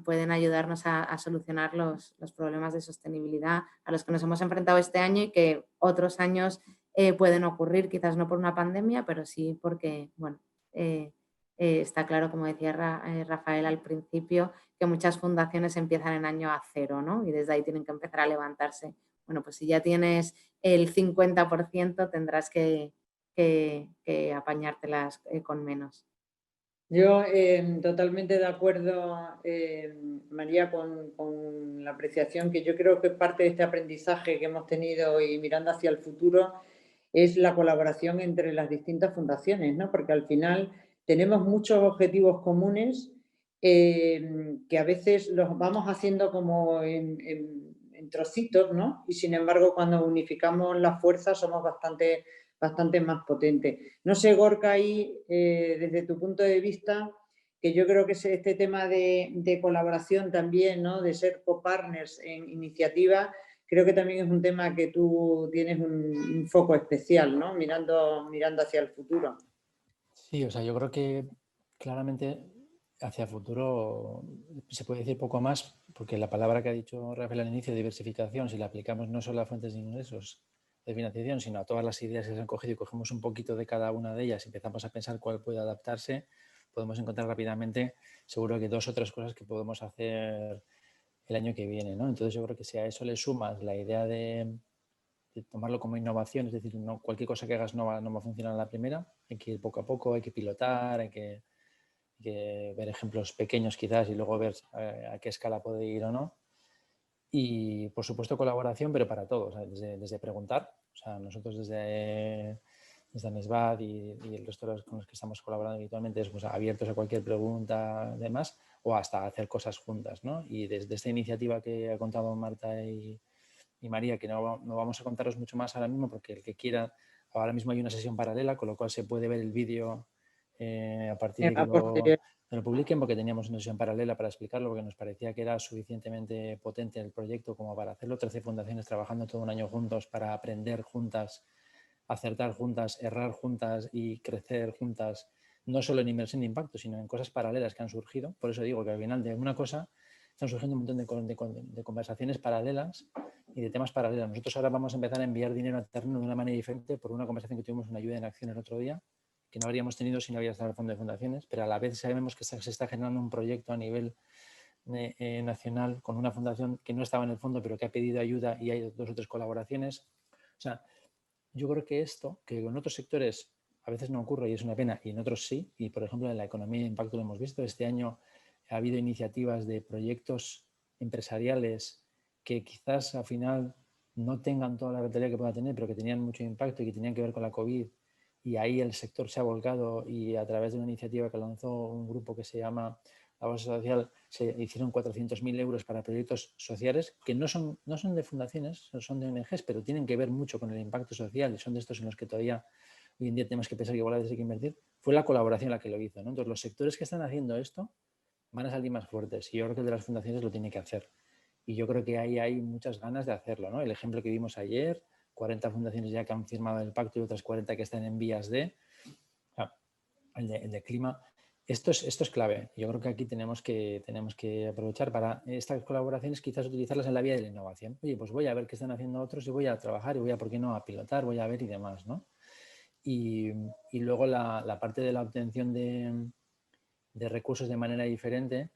pueden ayudarnos a solucionar los problemas de sostenibilidad a los que nos hemos enfrentado este año y que otros años pueden ocurrir, quizás no por una pandemia, pero sí porque, bueno, está claro, como decía Rafael al principio, que muchas fundaciones empiezan en año a cero, ¿no? Y desde ahí tienen que empezar a levantarse. Bueno, pues si ya tienes el 50%, tendrás que apañártelas con menos. Yo totalmente de acuerdo, María, con la apreciación que yo creo que parte de este aprendizaje que hemos tenido y mirando hacia el futuro es la colaboración entre las distintas fundaciones, ¿no? Porque al final tenemos muchos objetivos comunes que a veces los vamos haciendo como en trocitos, ¿no? Y sin embargo, cuando unificamos las fuerzas somos bastante más potente. No sé, Gorka, ahí, desde tu punto de vista, que yo creo que es este tema de colaboración también, ¿no? De ser copartners en iniciativa, creo que también es un tema que tú tienes un foco especial, ¿no? Mirando hacia el futuro. Sí, o sea, yo creo que claramente hacia el futuro se puede decir poco más, porque la palabra que ha dicho Rafael al inicio, diversificación, si la aplicamos no solo a fuentes de ingresos de financiación, sino a todas las ideas que se han cogido y cogemos un poquito de cada una de ellas y empezamos a pensar cuál puede adaptarse, podemos encontrar rápidamente seguro que 2 o 3 cosas que podemos hacer el año que viene, ¿no? Entonces yo creo que si a eso le sumas la idea de tomarlo como innovación, es decir, no, cualquier cosa que hagas no va a funcionar a la primera, hay que ir poco a poco, hay que pilotar, hay que ver ejemplos pequeños quizás y luego ver a qué escala puede ir o no. Y por supuesto colaboración, pero para todos, desde preguntar, o sea, nosotros desde ANESBAD y el resto de los con los que estamos colaborando habitualmente, pues, abiertos a cualquier pregunta, demás, o hasta hacer cosas juntas, ¿no? Y desde esta iniciativa que ha contado Marta y María, que no vamos a contaros mucho más ahora mismo, porque el que quiera, ahora mismo hay una sesión paralela, con lo cual se puede ver el vídeo a partir de que lo publiquen, porque teníamos una sesión paralela para explicarlo, porque nos parecía que era suficientemente potente el proyecto como para hacerlo. 13 fundaciones trabajando todo un año juntos para aprender juntas, acertar juntas, errar juntas y crecer juntas, no solo en inversión de impacto, sino en cosas paralelas que han surgido. Por eso digo que al final de una cosa están surgiendo un montón de conversaciones paralelas y de temas paralelos. Nosotros ahora vamos a empezar a enviar dinero a terreno de una manera diferente por una conversación que tuvimos en Ayuda en Acción el otro día, que no habríamos tenido si no hubiera estado el Fondo de Fundaciones, pero a la vez sabemos que se está generando un proyecto a nivel nacional con una fundación que no estaba en el fondo, pero que ha pedido ayuda y hay 2 o 3 colaboraciones. O sea, yo creo que esto, que en otros sectores a veces no ocurre y es una pena, y en otros sí, y por ejemplo en la economía de impacto lo hemos visto, este año ha habido iniciativas de proyectos empresariales que quizás al final no tengan toda la rentabilidad que puedan tener, pero que tenían mucho impacto y que tenían que ver con la COVID, y ahí el sector se ha volcado y a través de una iniciativa que lanzó un grupo que se llama La Bolsa Social, se hicieron 400.000 euros para proyectos sociales que no son de fundaciones, son de ONGs, pero tienen que ver mucho con el impacto social y son de estos en los que todavía hoy en día tenemos que pensar que igual a veces hay que invertir. Fue la colaboración la que lo hizo, ¿no? Entonces los sectores que están haciendo esto van a salir más fuertes y yo creo que el de las fundaciones lo tiene que hacer. Y yo creo que ahí hay muchas ganas de hacerlo, ¿no? El ejemplo que vimos ayer, 40 fundaciones ya que han firmado el pacto y otras 40 que están en vías de... El de clima. Esto es clave. Yo creo que aquí tenemos que aprovechar para estas colaboraciones, quizás utilizarlas en la vía de la innovación. Oye, pues voy a ver qué están haciendo otros y voy a trabajar y voy a, ¿por qué no?, a pilotar, voy a ver y demás, ¿no? Y luego la parte de la obtención de recursos de manera diferente,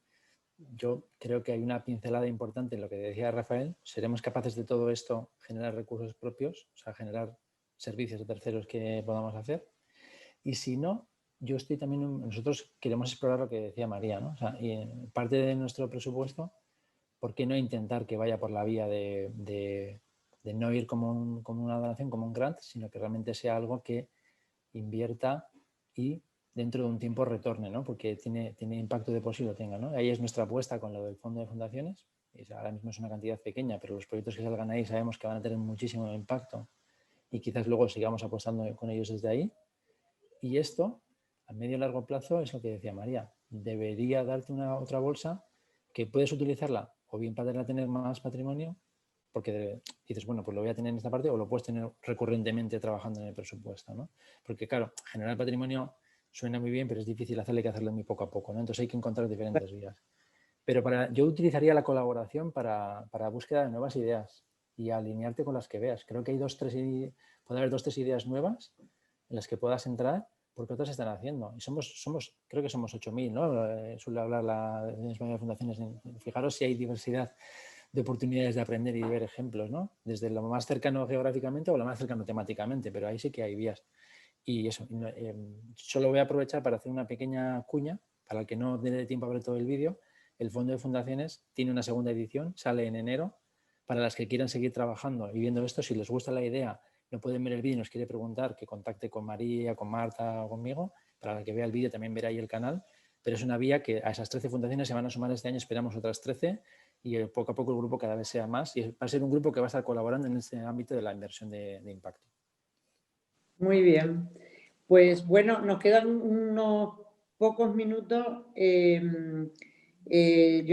yo creo que hay una pincelada importante en lo que decía Rafael. Seremos capaces de todo esto generar recursos propios, o sea, generar servicios de terceros que podamos hacer. Y si no, yo estoy también, nosotros queremos explorar lo que decía María, ¿no? O sea, y en parte de nuestro presupuesto, ¿por qué no intentar que vaya por la vía de no ir como una donación, como un grant, sino que realmente sea algo que invierta y dentro de un tiempo retorne, ¿no? Porque tiene impacto de por sí lo tenga, ¿no? Ahí es nuestra apuesta con lo del Fondo de Fundaciones. Ahora mismo es una cantidad pequeña, pero los proyectos que salgan ahí sabemos que van a tener muchísimo impacto y quizás luego sigamos apostando con ellos desde ahí. Y esto, a medio y largo plazo, es lo que decía María. Debería darte otra bolsa que puedes utilizarla o bien para tener más patrimonio, porque dices, bueno, pues lo voy a tener en esta parte o lo puedes tener recurrentemente trabajando en el presupuesto, ¿no? Porque claro, generar patrimonio suena muy bien, pero es difícil hacerlo, hay que hacerlo muy poco a poco, ¿no? Entonces hay que encontrar diferentes vías. Pero yo utilizaría la colaboración para búsqueda de nuevas ideas y alinearte con las que veas. Creo que hay puede haber 2 o 3 ideas nuevas en las que puedas entrar porque otras están haciendo. Y creo que somos 8.000, ¿no? Suele hablar la España de Fundaciones. Fijaros si hay diversidad de oportunidades de aprender y de ver ejemplos, ¿no? Desde lo más cercano geográficamente o lo más cercano temáticamente, pero ahí sí que hay vías. Y eso, solo voy a aprovechar para hacer una pequeña cuña, para el que no dé tiempo a ver todo el vídeo. El Fondo de Fundaciones tiene una segunda edición, sale en enero. Para las que quieran seguir trabajando y viendo esto, si les gusta la idea, no pueden ver el vídeo y nos quiere preguntar, que contacte con María, con Marta o conmigo. Para la que vea el vídeo también verá ahí el canal. Pero es una vía que a esas 13 fundaciones se van a sumar este año, esperamos otras 13 y poco a poco el grupo cada vez sea más y va a ser un grupo que va a estar colaborando en este ámbito de la inversión de impacto. Muy bien. Pues bueno, nos quedan unos pocos minutos. Yo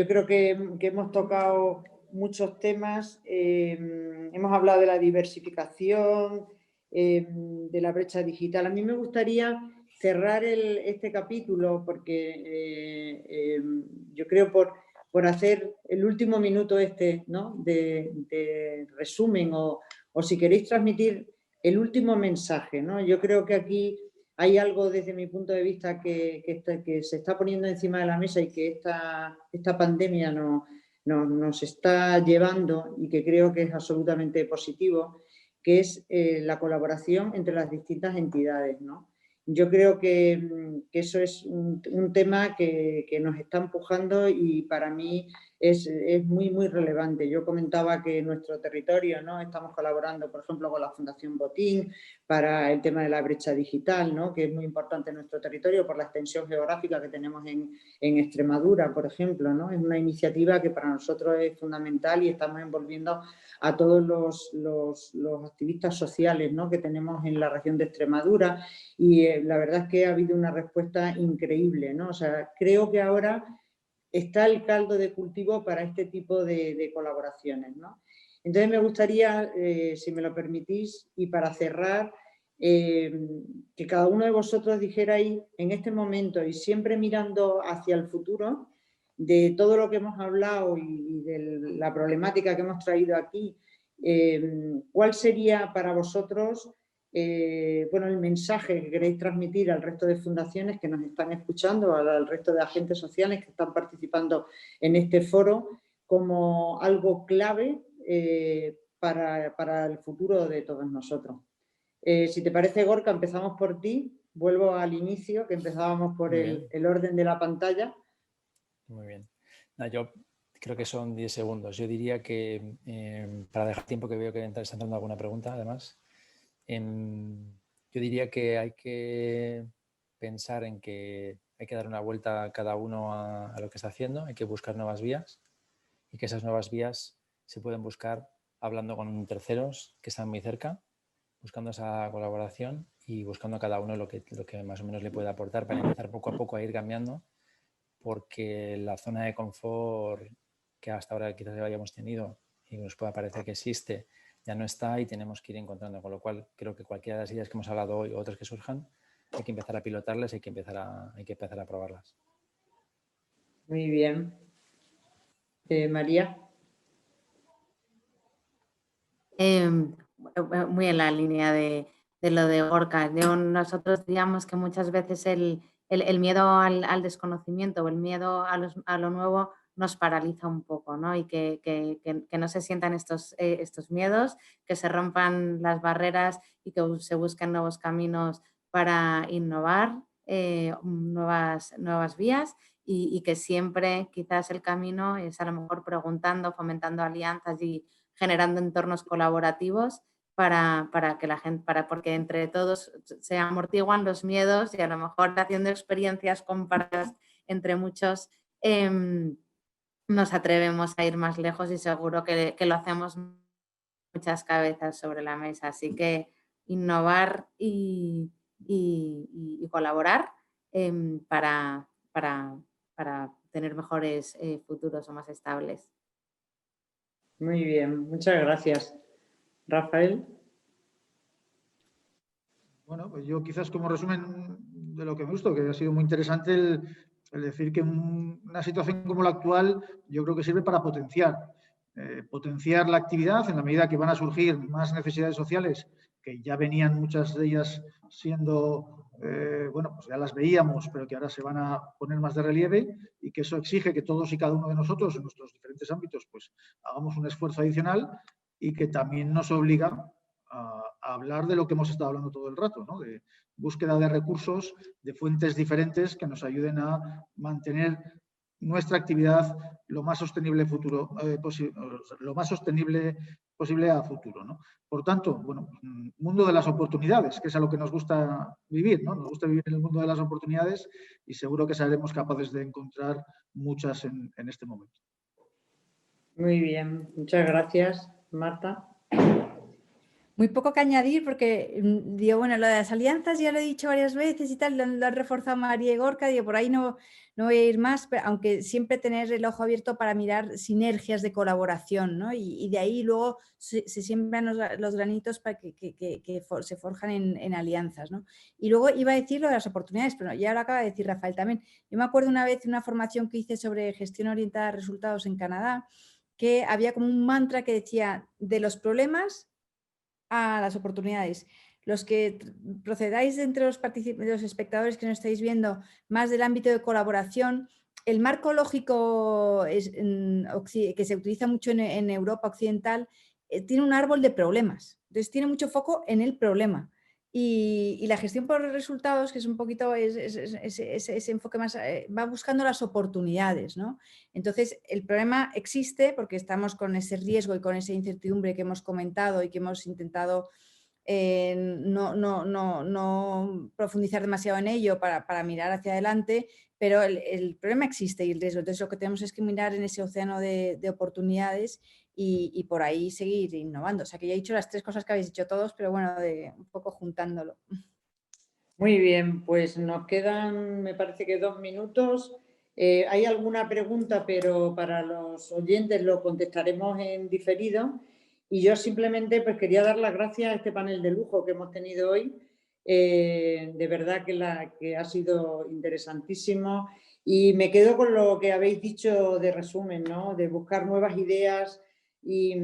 creo que hemos tocado muchos temas. Hemos hablado de la diversificación, de la brecha digital. A mí me gustaría cerrar este capítulo porque yo creo por hacer el último minuto ¿no? de resumen o si queréis transmitir el último mensaje, ¿no? Yo creo que aquí hay algo desde mi punto de vista que se está poniendo encima de la mesa y que esta pandemia nos está llevando y que creo que es absolutamente positivo, que es la colaboración entre las distintas entidades, ¿no? Yo creo que eso es un tema que nos está empujando y para mí es muy, muy relevante. Yo comentaba que en nuestro territorio, ¿no? Estamos colaborando, por ejemplo, con la Fundación Botín para el tema de la brecha digital, ¿no? Que es muy importante en nuestro territorio por la extensión geográfica que tenemos en Extremadura, por ejemplo, ¿no? Es una iniciativa que para nosotros es fundamental y estamos envolviendo a todos los activistas sociales, ¿no? Que tenemos en la región de Extremadura y la verdad es que ha habido una respuesta increíble, ¿no? O sea, creo que ahora está el caldo de cultivo para este tipo de colaboraciones, ¿no? Entonces me gustaría, si me lo permitís, y para cerrar, que cada uno de vosotros dijerais en este momento y siempre mirando hacia el futuro, de todo lo que hemos hablado y de la problemática que hemos traído aquí, ¿cuál sería para vosotros bueno, el mensaje que queréis transmitir al resto de fundaciones que nos están escuchando, al resto de agentes sociales que están participando en este foro, como algo clave para el futuro de todos nosotros? Si te parece, Gorka, empezamos por ti. Vuelvo al inicio, que empezábamos por el orden de la pantalla. Muy bien. No, yo creo que son 10 segundos. Yo diría que, para dejar tiempo, que veo que está entrando alguna pregunta, además, yo diría que hay que pensar en que hay que dar una vuelta a cada uno a lo que está haciendo, hay que buscar nuevas vías y que esas nuevas vías se pueden buscar hablando con terceros que están muy cerca, buscando esa colaboración y buscando a cada uno lo que más o menos le puede aportar para empezar poco a poco a ir cambiando, porque la zona de confort que hasta ahora quizás hayamos tenido y nos pueda parecer que existe, ya no está y tenemos que ir encontrando, con lo cual creo que cualquiera de las ideas que hemos hablado hoy o otras que surjan, hay que empezar a pilotarlas, hay que empezar a probarlas. Muy bien. María. Muy en la línea de lo de Gorka. Nosotros digamos que muchas veces el miedo al desconocimiento o el miedo a lo nuevo nos paraliza un poco, ¿no? Y que no se sientan estos miedos, que se rompan las barreras y que se busquen nuevos caminos para innovar, nuevas vías y que siempre quizás el camino es a lo mejor preguntando, fomentando alianzas y generando entornos colaborativos para que la gente, porque entre todos se amortiguan los miedos y a lo mejor haciendo experiencias comparadas entre muchos nos atrevemos a ir más lejos y seguro que lo hacemos muchas cabezas sobre la mesa. Así que innovar y colaborar para tener mejores futuros o más estables. Muy bien, muchas gracias. Rafael. Bueno, pues yo quizás como resumen de lo que me gustó, que ha sido muy interesante el decir que una situación como la actual yo creo que sirve para potenciar la actividad en la medida que van a surgir más necesidades sociales, que ya venían muchas de ellas siendo, bueno, pues ya las veíamos, pero que ahora se van a poner más de relieve, y que eso exige que todos y cada uno de nosotros en nuestros diferentes ámbitos pues hagamos un esfuerzo adicional, y que también nos obliga a hablar de lo que hemos estado hablando todo el rato, ¿no? De búsqueda de recursos, de fuentes diferentes que nos ayuden a mantener nuestra actividad lo más sostenible posible a futuro, ¿no? Por tanto, bueno, mundo de las oportunidades, que es a lo que nos gusta vivir, ¿no? Nos gusta vivir en el mundo de las oportunidades, y seguro que seremos capaces de encontrar muchas en este momento. Muy bien, muchas gracias, Marta. Muy poco que añadir porque digo, bueno, lo de las alianzas ya lo he dicho varias veces y tal, lo han reforzado María y Gorka, digo, por ahí no voy a ir más, pero aunque siempre tener el ojo abierto para mirar sinergias de colaboración, ¿no? Y de ahí luego se siembran los granitos para que se forjan en alianzas, ¿no? Y luego iba a decir lo de las oportunidades, pero ya lo acaba de decir Rafael también. Yo me acuerdo una vez de una formación que hice sobre gestión orientada a resultados en Canadá, que había como un mantra que decía, de los problemas a las oportunidades. Los que procedáis entre los espectadores que nos estáis viendo más del ámbito de colaboración, el marco lógico que se utiliza mucho en Europa occidental tiene un árbol de problemas. Entonces tiene mucho foco en el problema. Y la gestión por resultados, que es un poquito ese enfoque más, va buscando las oportunidades, ¿no? Entonces, el problema existe porque estamos con ese riesgo y con esa incertidumbre que hemos comentado y que hemos intentado no profundizar demasiado en ello para mirar hacia adelante, pero el problema existe y el riesgo. Entonces, lo que tenemos es que mirar en ese océano de oportunidades y por ahí seguir innovando. O sea, que ya he dicho las tres cosas que habéis dicho todos, pero bueno, un poco juntándolo. Muy bien, pues nos quedan, me parece que 2 minutos. Hay alguna pregunta, pero para los oyentes lo contestaremos en diferido. Y yo simplemente pues quería dar las gracias a este panel de lujo que hemos tenido hoy. De verdad que ha sido interesantísimo. Y me quedo con lo que habéis dicho de resumen, ¿no? De buscar nuevas ideas. Y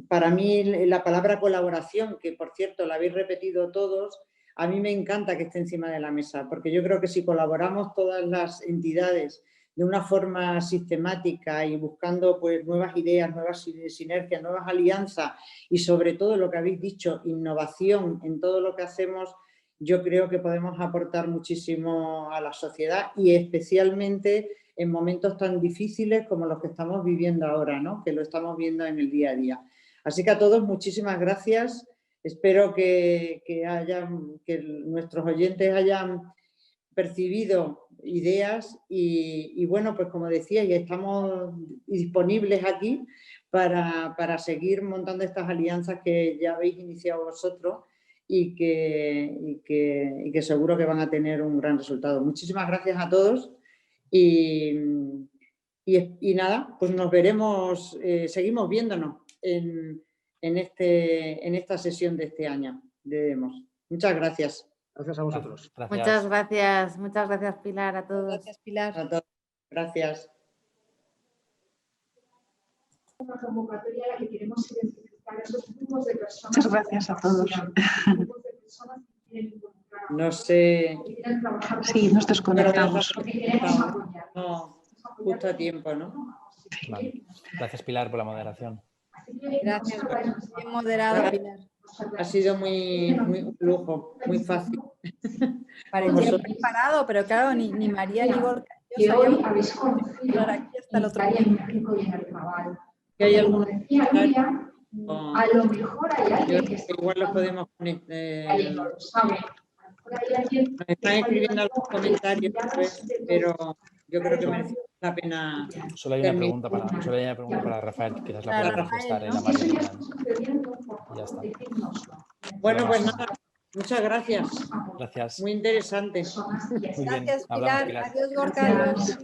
para mí la palabra colaboración, que por cierto la habéis repetido todos, a mí me encanta que esté encima de la mesa, porque yo creo que si colaboramos todas las entidades de una forma sistemática y buscando pues nuevas ideas, nuevas sinergias, nuevas alianzas y sobre todo lo que habéis dicho, innovación en todo lo que hacemos, yo creo que podemos aportar muchísimo a la sociedad y especialmente en momentos tan difíciles como los que estamos viviendo ahora, ¿no? Que lo estamos viendo en el día a día. Así que a todos muchísimas gracias. Espero que nuestros oyentes hayan percibido ideas y bueno, pues como decía, ya estamos disponibles aquí para seguir montando estas alianzas que ya habéis iniciado vosotros y que seguro que van a tener un gran resultado. Muchísimas gracias a todos y nada, pues nos veremos, seguimos viéndonos en esta sesión de este año de Demos. Muchas gracias. Gracias a vosotros. Muchas gracias Pilar, a todos. Gracias, Pilar. A todos. Gracias. Una convocatoria a la que queremos identificar esos grupos de personas. Muchas gracias a todos. No sé. Sí, nos desconectamos. No, justo a tiempo, ¿no? Vale. Gracias, Pilar, por la moderación. Gracias, bien moderado, Pilar. Ha sido un lujo, muy fácil. Parecía preparado, pero claro, ni María ni Gorka. Que hoy habéis conocido aquí hasta el otro en México y en el Raval. Que hay algunos a lo mejor hay alguien que igual los podemos alguien no lo sabe. Nos están escribiendo algunos comentarios, pero yo creo que merece la pena. Solo hay una pregunta para Rafael, que quizás la pueda contestar en la María. Ya está. Bueno, pues nada, muchas gracias. Gracias. Muy interesante. Muy bien. Gracias, Hablamos, Pilar. Adiós, Gorka. Adiós.